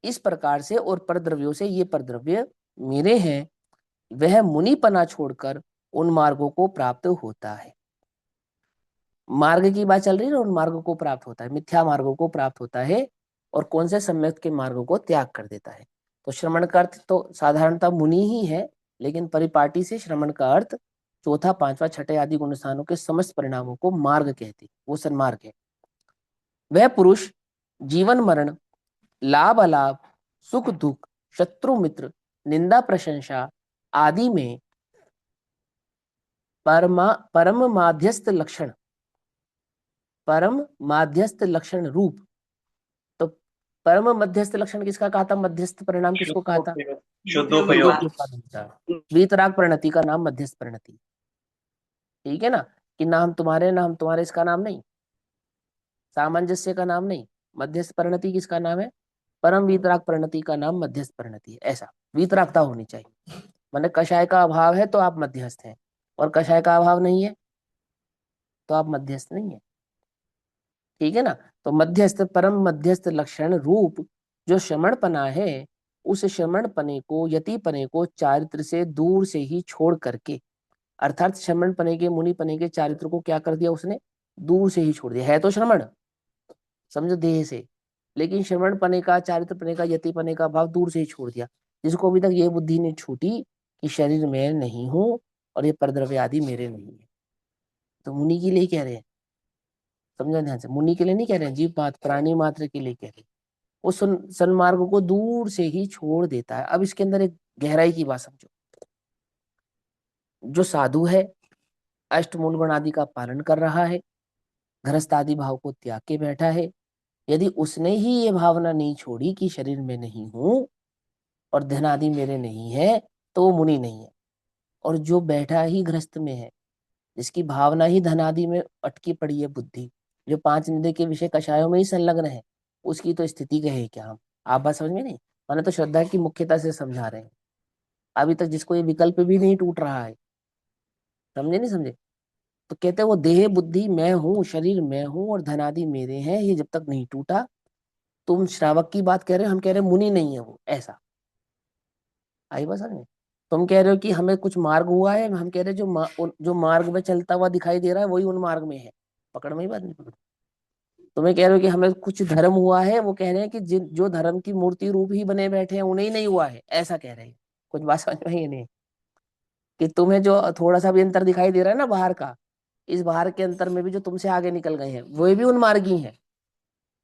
इस प्रकार से और परद्रव्यों से, ये परद्रव्य मेरे हैं, वह मुनिपना छोड़कर उन मार्गों को प्राप्त होता है। मार्ग की बात चल रही है ना, उन मार्गों को प्राप्त होता है, मिथ्या मार्गों को प्राप्त होता है, और कौन से सम्यक के मार्गों को त्याग कर देता है। तो श्रमण का अर्थ तो साधारणतः मुनि ही है, लेकिन परिपाटी से श्रमण का अर्थ चौथा पांचवा छठे आदि गुण स्थानों के समस्त परिणामों को मार्ग कहते, वो सन्मार्ग है। वह पुरुष जीवन मरण, लाभ अलाभ, सुख दुख, शत्रु मित्र, निंदा प्रशंसा आदि में परम माध्यस्थ लक्षण, परम माध्यस्थ लक्षण रूप। तो परम मध्यस्थ लक्षण किसका कहा था? मध्यस्थ परिणाम किसको कहा था? शुद्धोपयोग। वीतराग परिणति का नाम मध्यस्थ परिणति। ठीक है ना? कि ना हम तुम्हारे, ना हम तुम्हारे, इसका नाम नहीं, सामंजस्य का नाम नहीं। मध्यस्थ परिणति किसका नाम है? परम वीतराग परिणति का नाम मध्यस्थ परिणति है। ऐसा वीतरागता होनी चाहिए। माने कषाय का अभाव है तो आप मध्यस्थ हैं, और कषाय का अभाव नहीं है तो आप मध्यस्थ नहीं है। ठीक है ना? तो मध्यस्थ, परम मध्यस्थ लक्षण रूप जो श्रमणपना है, उस श्रमणपने को, यतिपने को चारित्र से दूर से ही छोड़ करके, अर्थात श्रमणपने के, मुनिपने के चारित्र को क्या कर दिया उसने? दूर से ही छोड़ दिया। है तो श्रमण, समझो देह से, लेकिन श्रवण पने का, चारित्र पने का, यति पने का भाव दूर से ही छोड़ दिया, जिसको अभी तक ये बुद्धि नहीं छूटी कि शरीर में नहीं हूं और ये परद्रव्य आदि मेरे नहीं है। तो मुनि के लिए कह रहे हैं, समझो ध्यान से, मुनि के लिए नहीं कह रहे हैं, जीव मात्र प्राणी मात्र के लिए कह रहे हैं। वो सन्मार्ग को दूर से ही छोड़ देता है। अब इसके अंदर एक गहराई की बात समझो। जो साधु है, अष्टमूल गुण आदि का पालन कर रहा है, गृहस्थ आदि भाव को त्याग के बैठा है, यदि उसने ही ये भावना नहीं छोड़ी कि शरीर में नहीं हूं और धन आदि मेरे नहीं है, तो वो मुनि नहीं है। और जो बैठा ही गृहस्थ में है, जिसकी भावना ही धन आदि में अटकी पड़ी है बुद्धि, जो पांच निंदे के विषय कषायों में ही संलग्न है, उसकी तो स्थिति कहे क्या हम? आप बात समझ में नहीं? मैंने तो श्रद्धा की मुख्यता से समझा रहे हैं, अभी तक जिसको ये विकल्प भी नहीं टूट रहा है। समझे नहीं समझे? तो कहते हैं वो देह बुद्धि मैं हूँ, शरीर मैं हूँ और धनादि मेरे हैं, ये जब तक नहीं टूटा, तुम श्रावक की बात कह रहे हो, हम कह रहे हैं मुनि नहीं है वो। ऐसा आई बात समझ में? तुम कह रहे हो कि हमें कुछ मार्ग हुआ है, हम कह रहे हैं जो मार्ग में चलता हुआ दिखाई दे रहा है वही उन मार्ग में है। पकड़ में ही बात नहीं पकड़? तुम्हें कह रहे हो कि हमें कुछ धर्म हुआ है, वो कह रहे हैं कि जिन जो धर्म की मूर्ति रूप ही बने बैठे हैं उन्हें ही नहीं हुआ है, ऐसा कह रहे हैं। कुछ बात समझ में ही नहीं? कि तुम्हें जो थोड़ा सा भी अंतर दिखाई दे रहा है ना बाहर का, इस बाहर के अंतर में भी जो तुमसे आगे निकल गए हैं वो भी उन मार्गी हैं,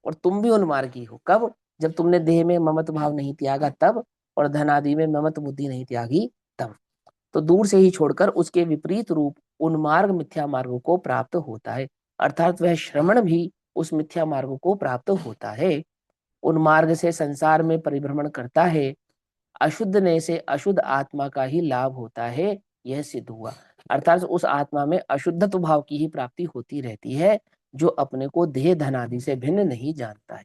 और तुम भी उन मार्गी हो। कब? जब तुमने देह में ममत्व भाव नहीं त्यागा तब, और धन आदि में ममत्व बुद्धि नहीं त्यागी तब। तो दूर से ही छोड़कर उसके विपरीत रूप उन्मार्ग मिथ्या मार्ग को प्राप्त होता है, अर्थात वह श्रवण भी उस मिथ्या मार्ग को प्राप्त होता है। उन्मार्ग से संसार में परिभ्रमण करता है, अशुद्धने से अशुद्ध आत्मा का ही लाभ होता है, यह सिद्ध हुआ। अर्थात उस आत्मा में अशुद्धत्व भाव की ही प्राप्ति होती रहती है, जो अपने को देह धनादि से भिन्न नहीं जानता है।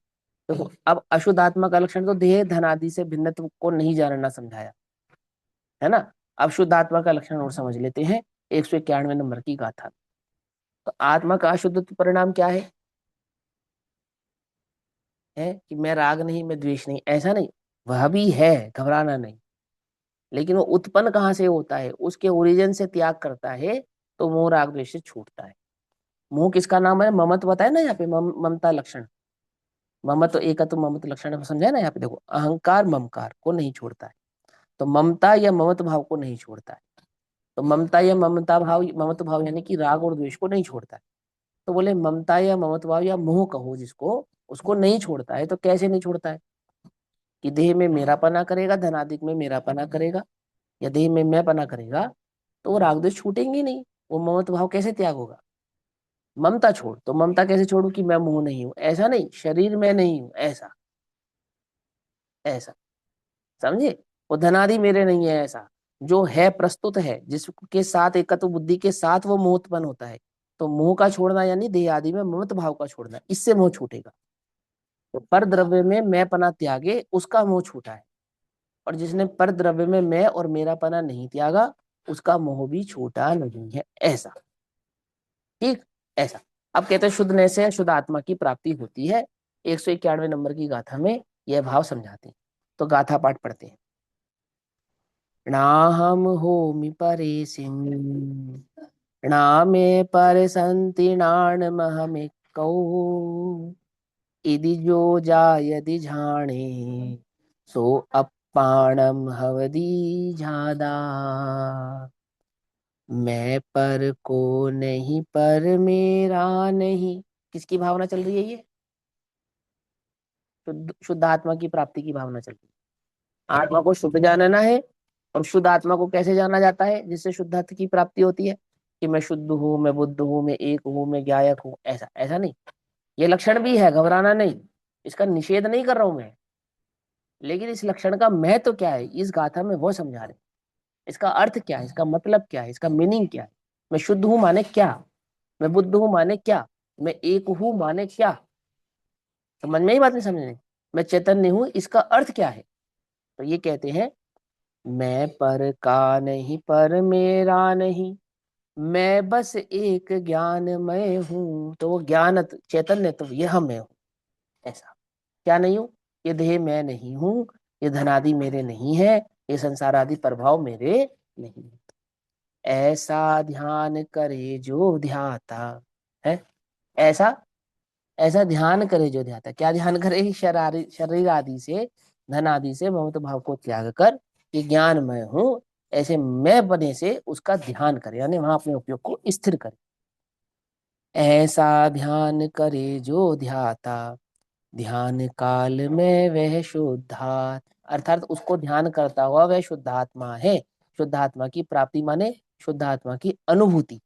तो अब अशुद्ध आत्मा का लक्षण तो देह धनादि से भिन्नत्व को नहीं जानना समझाया है ना। अब शुद्ध आत्मा का लक्षण और समझ लेते हैं 191 नंबर की गाथा। तो आत्मा का अशुद्धत्व परिणाम क्या है कि मैं राग नहीं, मैं द्वेष नहीं, ऐसा नहीं, वह भी है, घबराना नहीं, लेकिन वो उत्पन्न कहाँ से होता है, उसके ओरिजिन से त्याग करता है तो मोह राग द्वेष से छूटता है। मोह किसका नाम है, ममत्व बताया ना यहाँ पे, ममता लक्षण, ममत्व एक तो ममत्व लक्षण समझा है ना यहाँ पे, देखो अहंकार ममकार को नहीं छोड़ता है, तो ममता या ममत्व भाव को नहीं छोड़ता है। तो ममता या ममता भाव, ममत्व भाव यानी कि राग और द्वेष को नहीं छोड़ता है। तो बोले ममता या ममत्व भाव या मोह कहो जिसको, उसको नहीं छोड़ता है। तो कैसे नहीं छोड़ता है कि देह में मेरा पना करेगा, धनादिक में मेरा पना करेगा, या देह में मैं पना करेगा, तो वो राग द्वेष छूटेंगे नहीं, वो ममत्व भाव कैसे त्याग होगा। ममता छोड़, तो ममता कैसे छोड़ू कि मैं मोह नहीं हूं, ऐसा नहीं, शरीर में नहीं हूं, ऐसा ऐसा समझे। वो धनादि मेरे नहीं है, ऐसा जो है प्रस्तुत है, जिसके साथ एकत्व बुद्धि के साथ वो मोह उत्पन्न होता है। तो मोह का छोड़ना यानी देह आदि में ममत्व भाव का छोड़ना, इससे मोह छूटेगा। तो पर द्रव्य में मैं पना त्यागे, उसका मोह छूटा है। और जिसने पर द्रव्य में मैं और मेरा पना नहीं त्यागा, उसका मोह भी छूटा नहीं है, ऐसा। ठीक, ऐसा। अब कहते हैं शुद्ध से शुद्ध आत्मा की प्राप्ति होती है। 191 नंबर की गाथा में यह भाव समझाते हैं। तो गाथा पाठ पढ़ते हैं। नाहम होमि परेसिं, नामे परसन्ति नाणमहमेकौ, इदि जो जायदि झाणे, सो अपाणम हवदी झादा। मैं पर को नहीं, पर मेरा नहीं, किसकी भावना चल रही है ये, शुद्ध आत्मा की प्राप्ति की भावना चल रही है। आत्मा को शुद्ध जानना है, और शुद्ध आत्मा को कैसे जाना जाता है, जिससे शुद्धात्म की प्राप्ति होती है कि मैं शुद्ध हूँ, मैं बुद्ध हूँ, मैं एक हूँ, मैं ज्ञायक हूँ, ऐसा ऐसा नहीं। ये लक्षण भी है, घबराना नहीं, इसका निषेध नहीं कर रहा हूं मैं, लेकिन इस लक्षण का महत्व क्या है इस गाथा में वो समझा रहे। इसका अर्थ क्या है, इसका मतलब क्या है, इसका मीनिंग क्या है। मैं शुद्ध हूं माने क्या, मैं बुद्ध हूं माने क्या, मैं एक हूं माने क्या, समझ में ही बात नहीं समझने। मैं चैतन्य हूं, इसका अर्थ क्या है। तो ये कहते हैं मैं पर का नहीं, पर मेरा नहीं, मैं बस एक ज्ञानमय हूं। तो वो ज्ञान चैतन्य तो यह मैं हूं, ऐसा। क्या नहीं हूं, ये देह मैं नहीं हूं, ये धनादि मेरे नहीं है, ये संसार आदि प्रभाव मेरे नहीं है। ऐसा ध्यान करे जो ध्याता है, ऐसा ऐसा ध्यान करे जो ध्याता। क्या ध्यान करे, शरीर आदि से, धन आदि से ममत्व भाव को त्याग कर ये ज्ञान मैं हूं, ऐसे मैं बने से उसका ध्यान करे, यानी वहां अपने उपयोग को स्थिर करे। ऐसा ध्यान करे जो ध्याता, ध्यान काल में वह शुद्धात्मा, अर्थात उसको ध्यान करता हुआ वह शुद्धात्मा है। शुद्धात्मा की प्राप्ति माने शुद्धात्मा की अनुभूति,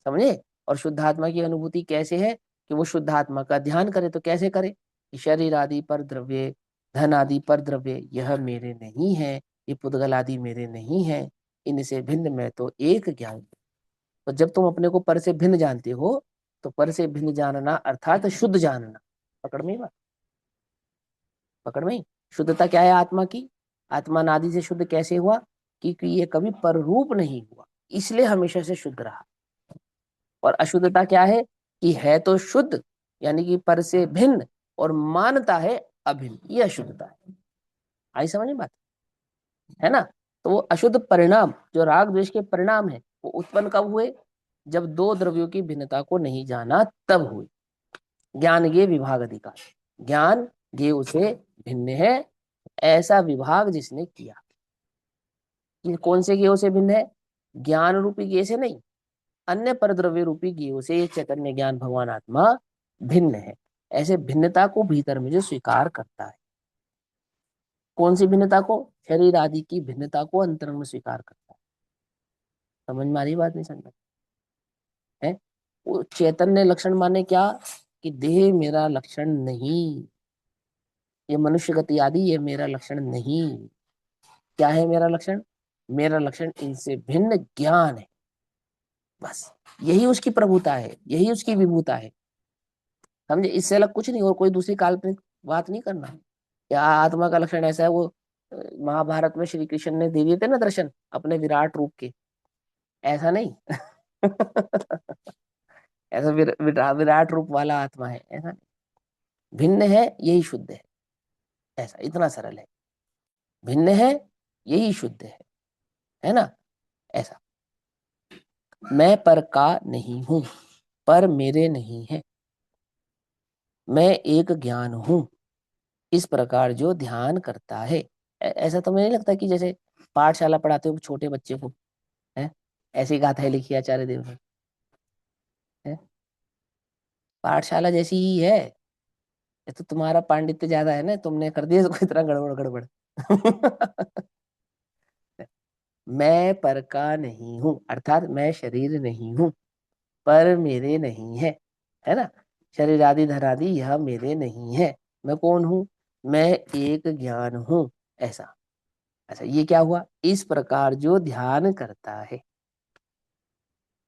समझे। और शुद्धात्मा की अनुभूति कैसे है कि वो शुद्धात्मा का ध्यान करे। तो कैसे करे कि शरीर आदि पर द्रव्य, धन आदि पर द्रव्य यह मेरे नहीं है, ये पुद्गल आदि मेरे नहीं है, इनसे भिन्न मैं तो एक ज्ञान। तो जब तुम अपने को पर से भिन्न जानते हो, तो पर से भिन्न जानना अर्थात शुद्ध जानना, पकड़ में ही बात, पकड़ में ही। शुद्धता क्या है आत्मा की, आत्मा नादि से शुद्ध कैसे हुआ, क्योंकि ये कभी पर रूप नहीं हुआ, इसलिए हमेशा से शुद्ध रहा। और अशुद्धता क्या है कि है तो शुद्ध, यानी कि पर से भिन्न, और मानता है अभिन्न, ये अशुद्धता है। आई समझ में बात, है ना। तो वो अशुद्ध परिणाम जो राग द्वेष के परिणाम है, वो उत्पन्न कब हुए, जब दो द्रव्यों की भिन्नता को नहीं जाना तब हुए। ज्ञान गे विभाग अधिकार, ज्ञान गे उसे भिन्न है, ऐसा विभाग जिसने किया। ये कौन से गेय से भिन्न है, ज्ञान रूपी गेय से नहीं, अन्य परद्रव्य रूपी गेय से ये चैतन्य ज्ञान भगवान आत्मा भिन्न है। ऐसे भिन्नता को भीतर में जो स्वीकार करता है, कौन सी भिन्नता को, शरीर आदि की भिन्नता को अंतरंग में स्वीकार करता है। समझ में आ रही बात, नहीं समझ में है? वो चैतन्य लक्षण माने क्या, कि देह मेरा लक्षण नहीं, ये मनुष्य गति आदि ये मेरा लक्षण नहीं। क्या है मेरा लक्षण? मेरा लक्षण इनसे भिन्न ज्ञान है, बस यही उसकी प्रभुता है, यही उसकी विभूता है। समझे? इससे अलग कुछ नहीं, और कोई दूसरी काल्पनिक बात नहीं करना। या आत्मा का लक्षण ऐसा है, वो महाभारत में श्री कृष्ण ने दे दिए थे ना दर्शन अपने विराट रूप के, ऐसा नहीं। ऐसा विराट रूप वाला आत्मा है, ऐसा नहीं। भिन्न है यही शुद्ध है, ऐसा इतना सरल है। भिन्न है यही शुद्ध है ना? ऐसा मैं पर का नहीं हूं, पर मेरे नहीं है, मैं एक ज्ञान हूं, इस प्रकार जो ध्यान करता है। ऐसा तो मुझे नहीं लगता कि जैसे पाठशाला पढ़ाते हो छोटे बच्चे को, है ऐसी गाथाएं लिखी आचार्य देव ने, है पाठशाला जैसी ही है। ये तो तुम्हारा पांडित्य ज्यादा है ना, तुमने कर दिया इसको इतना गड़बड़ गड़बड़। मैं पर का नहीं हूं, अर्थात मैं शरीर नहीं हूं, पर मेरे नहीं है ना? शरीर आदि धन आदि यह मेरे नहीं है। मैं कौन हूं? मैं एक ज्ञान हूं, ऐसा। अच्छा, ये क्या हुआ? इस प्रकार जो ध्यान करता है,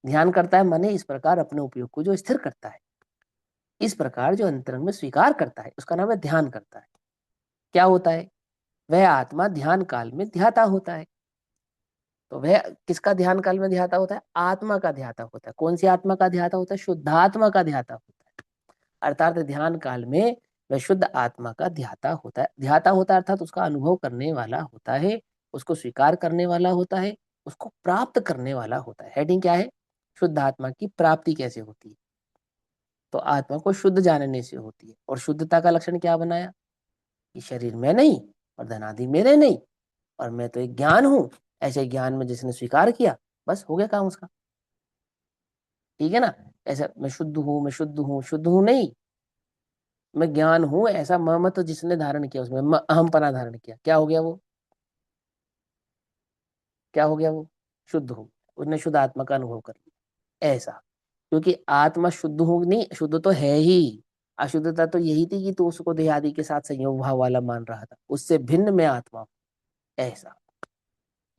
ध्यान करता है माने इस प्रकार अपने उपयोग को जो स्थिर करता है, इस प्रकार जो अंतरंग में स्वीकार करता है, उसका नाम है ध्यान करता है। क्या होता है? वह आत्मा ध्यान काल में ध्याता होता है। तो वह किसका ध्यान काल में ध्याता होता है? आत्मा का ध्याता होता है। कौन सी आत्मा का ध्याता होता है? शुद्धात्मा का ध्याता होता है। अर्थात ध्यान काल में वह शुद्ध आत्मा का ध्याता होता है। ध्याता होता है अर्थात उसका अनुभव करने वाला होता है, उसको स्वीकार करने वाला होता है, उसको प्राप्त करने वाला होता है। हेडिंग क्या है? शुद्ध आत्मा की प्राप्ति कैसे होती है? तो आत्मा को शुद्ध जानने से होती है। और शुद्धता का लक्षण क्या बनाया? कि शरीर में नहीं और धनादि मेरे नहीं, और मैं तो एक ज्ञान हूं। ऐसे ज्ञान में जिसने स्वीकार किया, बस हो गया काम उसका। ठीक है ना? ऐसा मैं शुद्ध हूं, मैं शुद्ध हूं, शुद्ध हूं नहीं, मैं ज्ञान हूं, ऐसा ममत जिसने धारण किया, उसमें अहमपना धारण किया, क्या हो गया वो? क्या हो गया वो? शुद्ध हो, उसने शुद्ध आत्मा का अनुभव कर लिया, ऐसा। क्योंकि आत्मा शुद्ध हो नहीं, शुद्ध तो है ही। अशुद्धता तो यही थी कि तू उसको देह आदि के साथ संयोग भाव वाला मान रहा था, उससे भिन्न में आत्मा हूं, ऐसा।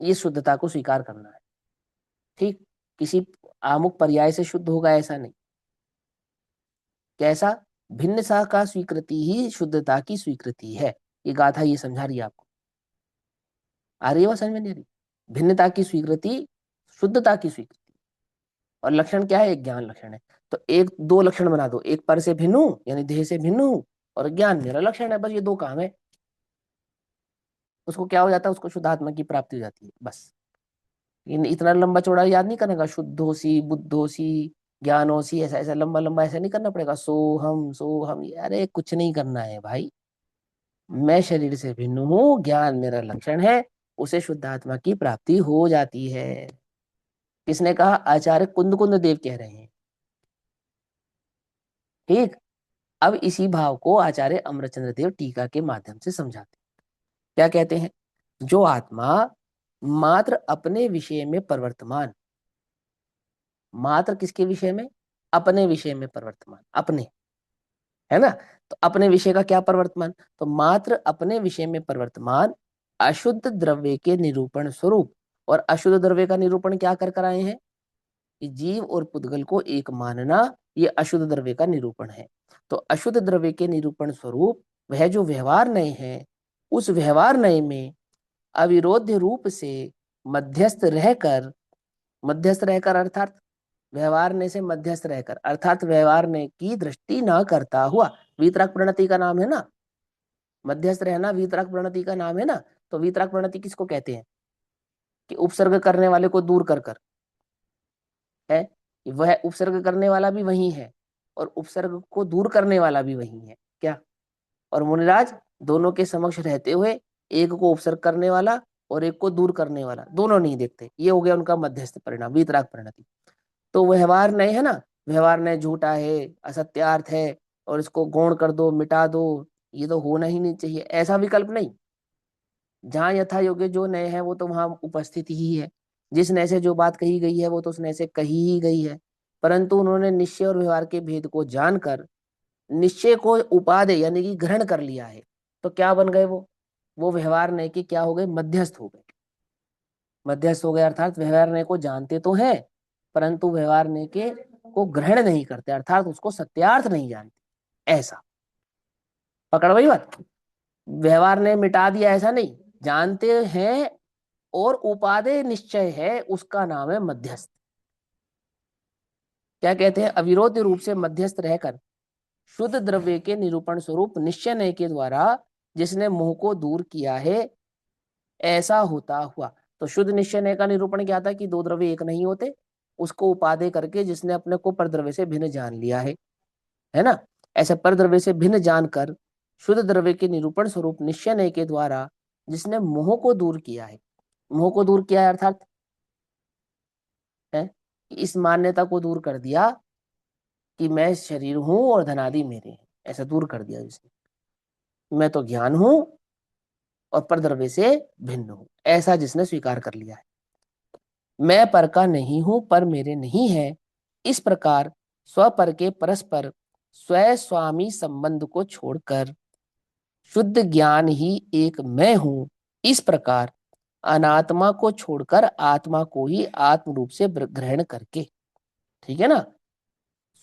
ये शुद्धता को स्वीकार करना है। ठीक? किसी आमुक पर्याय से शुद्ध होगा ऐसा नहीं। कैसा? भिन्न सा का स्वीकृति ही शुद्धता की स्वीकृति है। ये गाथा ये समझा रही है आपको। आ रही है बात समझ में? नहीं आ रही? भिन्नता की स्वीकृति शुद्धता की स्वीकृति। और लक्षण क्या है? एक ज्ञान लक्षण है। तो एक दो लक्षण बना दो, एक पर से भिन्न हूं यानी देह से भिन्न हूं, और ज्ञान मेरा लक्षण है, बस ये दो काम है। उसको क्या हो जाता है? उसको शुद्धात्मा की प्राप्ति हो जाती है, बस। इतना लंबा चौड़ा याद नहीं करने का, शुद्धोसी बुद्धोसी ज्ञानोसी, ऐसा ऐसा लंबा लंबा ऐसा नहीं करना पड़ेगा। सो हम अरे कुछ नहीं करना है भाई। मैं शरीर से भिन्न हूँ, ज्ञान मेरा लक्षण है, उसे शुद्धात्मा की प्राप्ति हो जाती है। किसने कहा? आचार्य कुंद कुंद देव कह रहे हैं। ठीक? अब इसी भाव को आचार्य अमरचंद्र देव टीका के माध्यम से समझाते हैं। क्या कहते हैं? जो आत्मा मात्र अपने विषय में प्रवर्तमान, मात्र किसके विषय में? अपने विषय में प्रवर्तमान, अपने, है ना? तो अपने विषय का क्या प्रवर्तमान? तो मात्र अपने विषय में प्रवर्तमान अशुद्ध द्रव्य के निरूपण स्वरूप। और अशुद्ध द्रव्य का निरूपण क्या कर आए हैं? कि जीव और पुद्गल को एक मानना, ये अशुद्ध द्रव्य का निरूपण है। तो अशुद्ध द्रव्य के निरूपण स्वरूप वह जो व्यवहार नय है, उस व्यवहार नय में अविरोध्य रूप से मध्यस्थ रहकर, मध्यस्थ रहकर अर्थात व्यवहार ने से मध्यस्थ रहकर, अर्थात व्यवहार ने की दृष्टि ना करता हुआ, वीतराग प्रणति का नाम है ना मध्यस्थ रहना, वीतराग प्रणति का नाम है ना। तो वीतराग प्रणति किसको कहते हैं? कि उपसर्ग करने वाले को दूर कर कर, है वह उपसर्ग करने वाला भी वही है और उपसर्ग को दूर करने वाला भी वही है, क्या? और मुनिराज दोनों के समक्ष रहते हुए एक को उपसर्ग करने वाला और एक को दूर करने वाला दोनों नहीं देखते, ये हो गया उनका मध्यस्थ परिणाम, वीतराग परिणति। तो व्यवहार नहीं है ना, व्यवहार नहीं झूठा है, असत्यार्थ है, और इसको गौण कर दो, मिटा दो, ये तो होना ही नहीं चाहिए, ऐसा विकल्प नहीं। जहां यथा योग्य जो नए है वो तो वहां उपस्थित ही है। जिस नय से जो बात कही गई है वो तो उस नय से कही ही गई है, परंतु उन्होंने निश्चय और व्यवहार के भेद को जानकर निश्चय को उपादेय यानी कि ग्रहण कर लिया है। तो क्या बन गए वो व्यवहार नय के क्या हो गए, मध्यस्थ हो गए। मध्यस्थ हो गए अर्थात व्यवहार नय को जानते तो हैं परंतु व्यवहार नय के को ग्रहण नहीं करते, अर्थात उसको सत्यार्थ नहीं जानते। ऐसा पकड़ वही बात, व्यवहार ने मिटा दिया ऐसा नहीं, जानते हैं और उपादेय निश्चय है, उसका नाम है मध्यस्थ। क्या कहते हैं, अविरोध रूप से मध्यस्थ रहकर शुद्ध द्रव्य के निरूपण स्वरूप निश्चय नय के द्वारा जिसने मोह को दूर किया है, ऐसा होता हुआ। तो शुद्ध निश्चय नय का निरूपण क्या था कि दो द्रव्य एक नहीं होते, उसको उपादेय करके जिसने अपने को परद्रव्य से भिन्न जान लिया है ना। ऐसे परद्रव्य से भिन्न जानकर शुद्ध द्रव्य के निरूपण स्वरूप निश्चय नय के द्वारा जिसने मोह को दूर किया है, मोह को दूर किया है अर्थात है इस मान्यता को दूर कर दिया कि मैं शरीर हूं और धनादि मेरे हैं, ऐसा दूर कर दिया जिसने, मैं तो ज्ञान हूं और परद्रव्य से भिन्न हूं, ऐसा जिसने स्वीकार कर लिया है। मैं पर का नहीं हूं पर मेरे नहीं है, इस प्रकार स्वपर के परस्पर स्वयं स्वामी संबंध को छोड़कर शुद्ध ज्ञान ही एक मैं हूं, इस प्रकार अनात्मा को छोड़कर आत्मा को ही आत्म रूप से ग्रहण करके, ठीक है ना।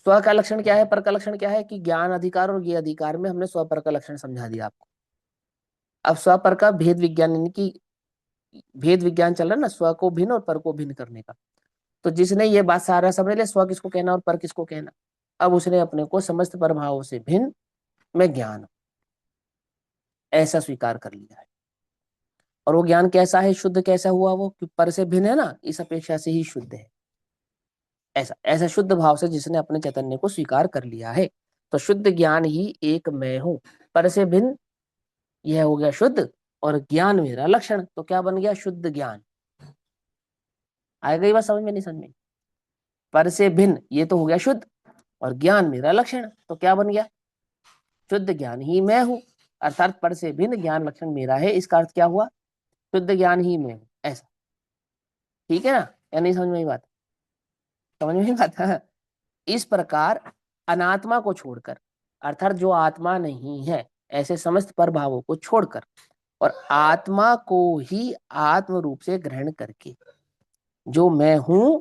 स्व का लक्षण क्या है, पर का लक्षण क्या है कि ज्ञान अधिकार और ये अधिकार में हमने स्व पर का लक्षण समझा दिया आपको। अब स्व पर का भेद विज्ञान यानी कि भेद विज्ञान चल रहा है ना, स्व को भिन्न और पर को भिन्न करने का। तो जिसने ये बात सारा समझ लिया स्व किसको कहना और पर किसको कहना, अब उसने अपने को समस्त प्रभावों से भिन्न मैं ज्ञान हूं ऐसा स्वीकार कर लिया है। और वो ज्ञान कैसा है, शुद्ध कैसा हुआ, वो पर से भिन्न है ना, इस अपेक्षा से ही शुद्ध है। ऐसा ऐसा शुद्ध भाव से जिसने अपने चैतन्य को स्वीकार कर लिया है। तो शुद्ध ज्ञान ही एक मैं हूं, पर से भिन्न यह हो गया शुद्ध, और ज्ञान मेरा लक्षण, तो क्या बन गया, शुद्ध ज्ञान। आएगा ये बात समझ में, नहीं समझ में, पर से भिन्न ये तो हो गया शुद्ध, और ज्ञान मेरा लक्षण, तो क्या बन गया, शुद्ध ज्ञान ही मैं हूं, अर्थात पर से भिन्न ज्ञान लक्षण मेरा है, इसका अर्थ क्या हुआ, शुद्ध ज्ञान ही मैं हूं, ऐसा। ठीक है ना, या नहीं समझ में ये बात, समझ में बात है। इस प्रकार अनात्मा को छोड़कर, अर्थात जो आत्मा नहीं है, ऐसे समस्त प्रभावों को छोड़कर और आत्मा को ही आत्म रूप से ग्रहण करके, जो मैं हूं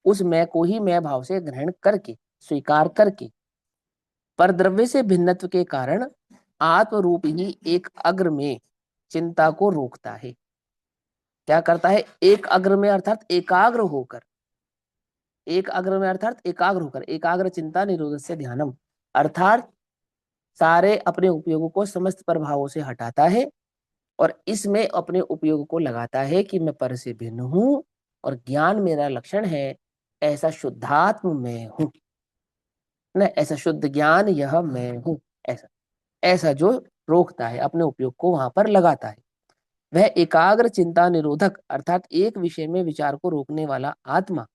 उस मैं को ही मैं भाव से ग्रहण करके स्वीकार करके, पर द्रव्य से भिन्नत्व के कारण आत्म रूप ही एक अग्र में चिंता को रोकता है। क्या करता है, एक अग्र में अर्थात एकाग्र होकर, एक अग्र में अर्थात एकाग्र होकर, एकाग्र चिंता निरोध से ध्यानम, अर्थात सारे अपने उपयोगों को समस्त प्रभावों से हटाता है और इसमें अपने उपयोग को लगाता है कि मैं पर से भिन्न हूं और ज्ञान मेरा लक्षण है, ऐसा शुद्धात्म मैं हूं न, ऐसा शुद्ध ज्ञान यह मैं हूं, ऐसा ऐसा जो रोकता है, अपने उपयोग को वहां पर लगाता है, वह एकाग्र चिंता निरोधक अर्थात एक विषय में विचार को रोकने वाला आत्मा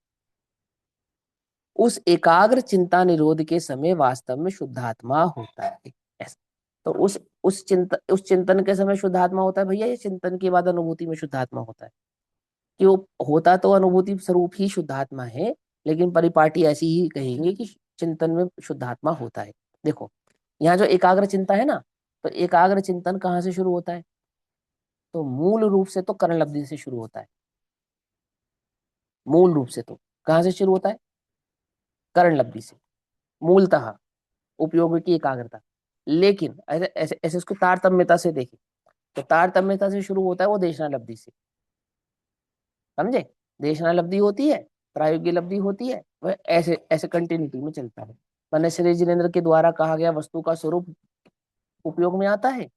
उस एकाग्र चिंता निरोध के समय वास्तव में शुद्धात्मा होता है। ऐसा तो उस चिंतन के समय शुद्धात्मा होता है भैया, ये चिंतन के बाद अनुभूति में शुद्धात्मा होता है, कि वो होता तो अनुभूति स्वरूप ही शुद्धात्मा है, लेकिन परिपाटी ऐसी ही कहेंगे कि चिंतन में शुद्धात्मा होता है। देखो यहाँ जो एकाग्र चिंता है ना, तो एकाग्र चिंतन कहाँ से शुरू होता है, तो मूल रूप से तो करण लब्धि से शुरू होता है, मूल रूप से तो कहाँ से शुरू होता है, करण लब्धि से, मूलतः उपयोग की एकाग्रता। लेकिन ऐसे ऐसे ऐसे उसको तारतम्यता से देखें तो तारतम्यता से शुरू होता है वो देशना लब्धि से, समझे, देशना लब्धि होती है, प्रायोगिक लब्धि होती है, वह ऐसे ऐसे कंटिन्यूटी में चलता है। मैंने श्री जिनेन्द्र के द्वारा कहा गया वस्तु का स्वरूप उपयोग में आता है,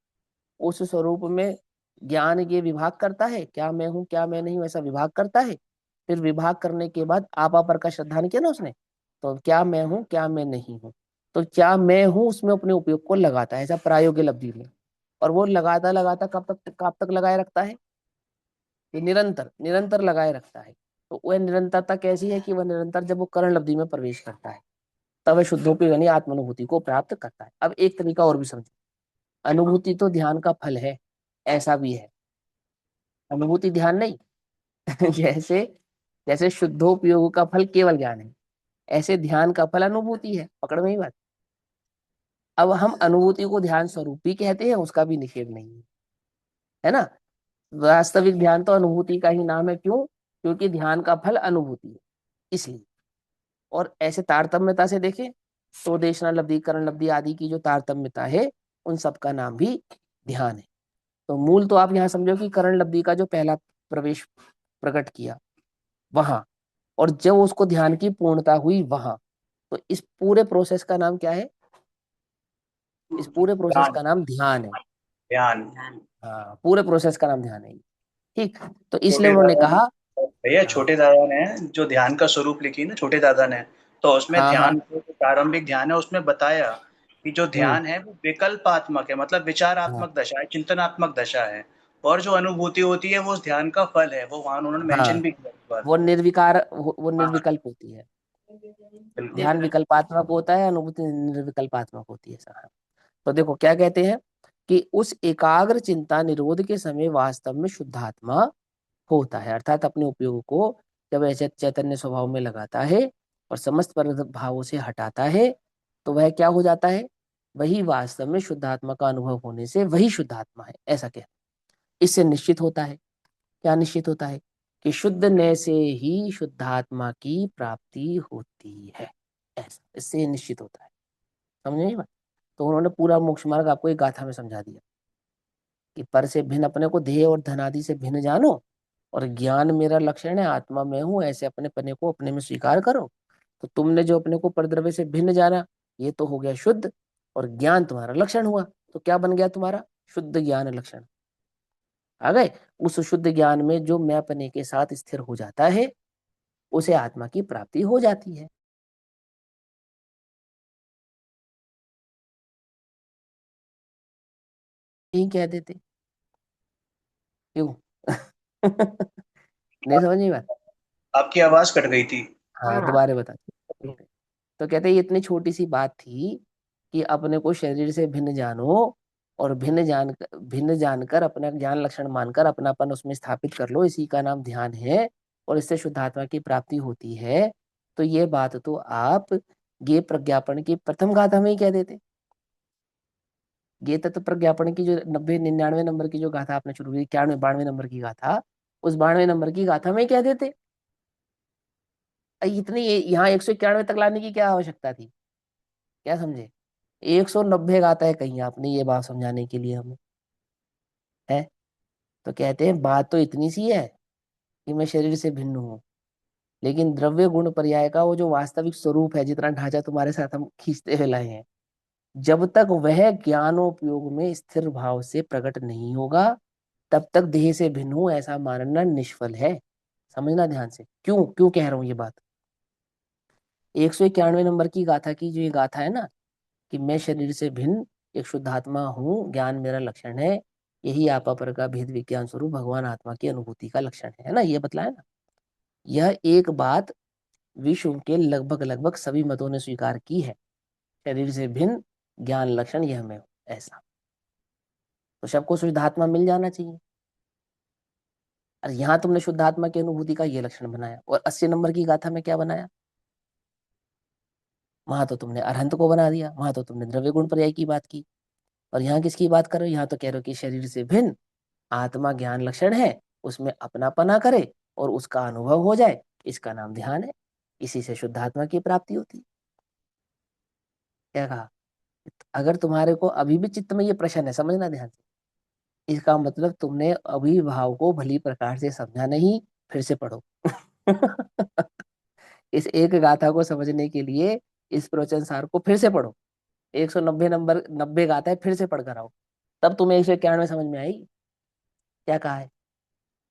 उस स्वरूप में ज्ञान ये विभाग करता है, क्या मैं हूँ क्या मैं नहीं हूँ, ऐसा विभाग करता है। फिर विभाग करने के बाद आपा पर का श्रद्धान किया ना उसने, तो क्या मैं हूँ क्या मैं नहीं हूँ, तो क्या मैं हूँ उसमें अपने उपयोग को लगाता है, ऐसा प्रायोगिक लब्धि में। और वो लगाता लगाता कब तक लगाए रखता है, ये निरंतर निरंतर लगाए रखता है। तो वह निरंतरता कैसी है कि वह निरंतर जब वो करण लब्धि में प्रवेश करता है तब वह शुद्धोपी यानी आत्मानुभूति को प्राप्त करता है। अब एक तरीका और भी समझो, अनुभूति तो ध्यान का फल है, ऐसा भी है, अनुभूति ध्यान नहीं, जैसे जैसे शुद्धोपयोग का फल केवल ज्ञान है, ऐसे ध्यान का फल अनुभूति है। पकड़ में ही बात। अब हम अनुभूति को ध्यान स्वरूप भी कहते हैं, उसका भी निषेध नहीं है, है ना। वास्तविक ध्यान तो अनुभूति का ही नाम है। क्यों? क्योंकि ध्यान का फल अनुभूति है, इसलिए। और ऐसे तारतम्यता से देखें तो देशना लब्धि, करण लब्धि आदि की जो तारतम्यता है, उन सब का नाम भी ध्यान है। तो मूल तो आप यहाँ समझो कि करण लब्धि का जो पहला प्रवेश प्रकट किया वहां, और जब उसको ध्यान की पूर्णता हुई वहां, तो इस पूरे प्रोसेस का नाम क्या है? इस पूरे प्रोसेस ध्यान। का नाम ध्यान है। ध्यान। हाँ, पूरे प्रोसेस का नाम ध्यान है। ठीक, तो इसलिए छोटे उन्होंने दादा ने, कहा। भैया हाँ छोटे दादा ने जो ध्यान का स्वरूप लिखी ना छोटे दादा ने, तो उसमें हाँ हाँ। ध्यान जो प्रारंभिक ध्यान है उसमें बताया कि जो हम्म। ध्यान है वो विकल्पात्मक है, मतलब हाँ विचारात्मक दशा है, चिंतनात्मक दशा है। और जो अनुभूति होती है वो उस ध्यान का फल है, वो वहां उन्होंने मेंशन हाँ, भी किया इस बात वो को। निर्विकार, वो हाँ निर्विकल्प होती है। बिल्कुल। ध्यान विकल्पात्मक होता है, अनुभूति निर्विकल्पात्मक होती है सर। तो देखो क्या कहते हैं कि उस एकाग्र चिंता निरोध के समय वास्तव में शुद्धात्मा होता है, अर्थात अपने उपयोग को जब ऐसे चैतन्य स्वभाव में लगाता है और समस्त भावों से हटाता है, तो वह क्या हो जाता है? वही वास्तव में शुद्धात्मा का अनुभव होने से वही शुद्धात्मा है, ऐसा कह। इससे निश्चित होता है, क्या निश्चित होता है? कि शुद्ध न से ही शुद्धात्मा की प्राप्ति होती है, ऐसा इससे निश्चित होता है। समझ नहीं बात? तो उन्होंने पूरा मोक्ष मार्ग आपको एक गाथा में समझा दिया कि पर से भिन्न अपने को देह और धनादि से भिन्न जानो, और ज्ञान मेरा लक्षण है, आत्मा मैं हूं, ऐसे अपने पने को अपने में स्वीकार करो। तो तुमने जो अपने को परद्रव्य से भिन्न जाना, ये तो हो गया शुद्ध, और ज्ञान तुम्हारा लक्षण हुआ, तो क्या बन गया तुम्हारा? शुद्ध ज्ञान लक्षण आ गए। उस शुद्ध ज्ञान में जो मैं अपने के साथ स्थिर हो जाता है, उसे आत्मा की प्राप्ति हो जाती है। यही कह देते। क्यों? नहीं समझ नहीं बात। आपकी आवाज कट गई थी। हाँ, दोबारा बता। तो कहते हैं ये इतनी छोटी सी बात थी कि अपने को शरीर से भिन्न जानो, और भिन्न जानकर अपना ज्ञान लक्षण मानकर अपनापन उसमें स्थापित कर लो, इसी का नाम ध्यान है, और इससे शुद्धात्मा की प्राप्ति होती है। तो ये बात तो आप गे प्रज्ञापन की प्रथम गाथा में ही कह देते। गे तत्व प्रज्ञापन की जो 90-99 नंबर की जो गाथा आपने शुरू की, 91-92 नंबर की गाथा, उस 92 नंबर की गाथा में ही कह देते। इतनी यहाँ 191 तक लाने की क्या आवश्यकता थी? क्या समझे? 190 गाता है कहीं आपने ये बात समझाने के लिए हमें, है। तो कहते हैं बात तो इतनी सी है कि मैं शरीर से भिन्न हूँ, लेकिन द्रव्य गुण पर्याय का वो जो वास्तविक स्वरूप है, जितना ढांचा तुम्हारे साथ हम खींचते हुए लाए हैं, जब तक वह ज्ञानोपयोग में स्थिर भाव से प्रकट नहीं होगा, तब तक देह से भिन्न हूं ऐसा मानना निष्फल है। समझना ध्यान से, क्यों क्यों कह रहा हूं ये बात। 191 नंबर की गाथा की जो ये गाथा है ना, कि मैं शरीर से भिन्न एक शुद्धात्मा हूँ, ज्ञान मेरा लक्षण है, यही आपा पर का भेद विज्ञान स्वरूप भगवान आत्मा की अनुभूति का लक्षण है ना, ये बतलाया ना। यह एक बात विश्व के लगभग लगभग सभी मतों ने स्वीकार की है, शरीर से भिन्न ज्ञान लक्षण यह मैं हूं, ऐसा। तो सबको शुद्धात्मा मिल जाना चाहिए, और यहाँ तुमने शुद्धात्मा की अनुभूति का ये लक्षण बनाया, और 80 नंबर की गाथा में क्या बनाया? वहां तो तुमने अरहंत को बना दिया, वहां तो तुमने द्रव्य गुण पर्याय की बात की, और यहाँ किसकी बात कर रहे हो? यहाँ तो कह रहे हो कि शरीर से भिन्न आत्मा ज्ञान लक्षण है, उसमें अपनापना करे और उसका अनुभव हो जाए, इसका नाम ध्यान है, इसी से शुद्धात्मा की प्राप्ति होती है। क्या कहा? अगर तुम्हारे को अभी भी चित्त में ये प्रश्न है, समझना ध्यान से, इसका मतलब तुमने अभी भाव को भली प्रकार से समझा नहीं, फिर से पढ़ो। इस एक गाथा को समझने के लिए इस प्रवचन सार को फिर से पढ़ो। 190 नंबर 90 गाथा है, फिर से पढ़ कर आओ, तब तुम्हें 191 समझ में आएगी। क्या कहा है?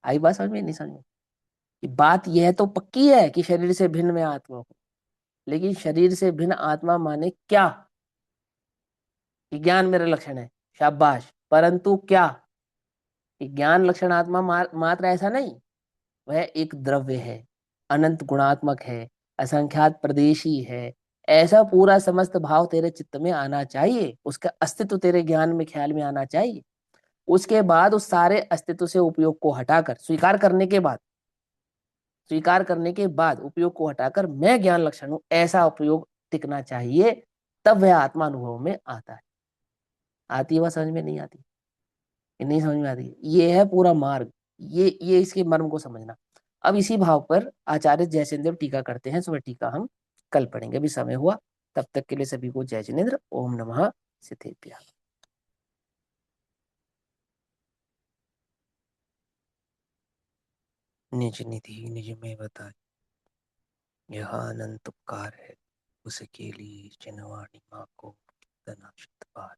आई बात समझ में? नहीं समझ में? कि बात यह तो पक्की है कि शरीर से भिन्न में आत्मा हो, लेकिन शरीर से भिन्न आत्मा माने क्या? कि ज्ञान मेरा लक्षण है, शाबाश, परंतु क्या? कि ज्ञान लक्षण आत्मा मात्र ऐसा नहीं, वह एक द्रव्य है, अनंत गुणात्मक है, असंख्यात प्रदेशी है, ऐसा पूरा समस्त भाव तेरे चित्त में आना चाहिए, उसका अस्तित्व तेरे ज्ञान में ख्याल में आना चाहिए। उसके बाद उस सारे अस्तित्व से उपयोग को हटाकर स्वीकार करने के बाद स्वीकार करने के बाद उपयोग को हटाकर मैं ज्ञान लक्षण हूं, ऐसा उपयोग टिकना चाहिए, तब वह आत्मा अनुभव में आता है। आती है वह समझ में नहीं आती? नहीं समझ में आती? ये है पूरा मार्ग, ये इसके मर्म को समझना। अब इसी भाव पर आचार्य जयसेंद्र टीका करते हैं, सो टीका हम कल पढ़ेंगे। अभी समय हुआ, तब तक के लिए सभी को जय जिनेन्द्र। ओम नमः सिद्धेभ्यः। निज निधि निज में बताए, यह अनंत उपकार है, उसके लिए जनवाणी माँ को धनाशत पार।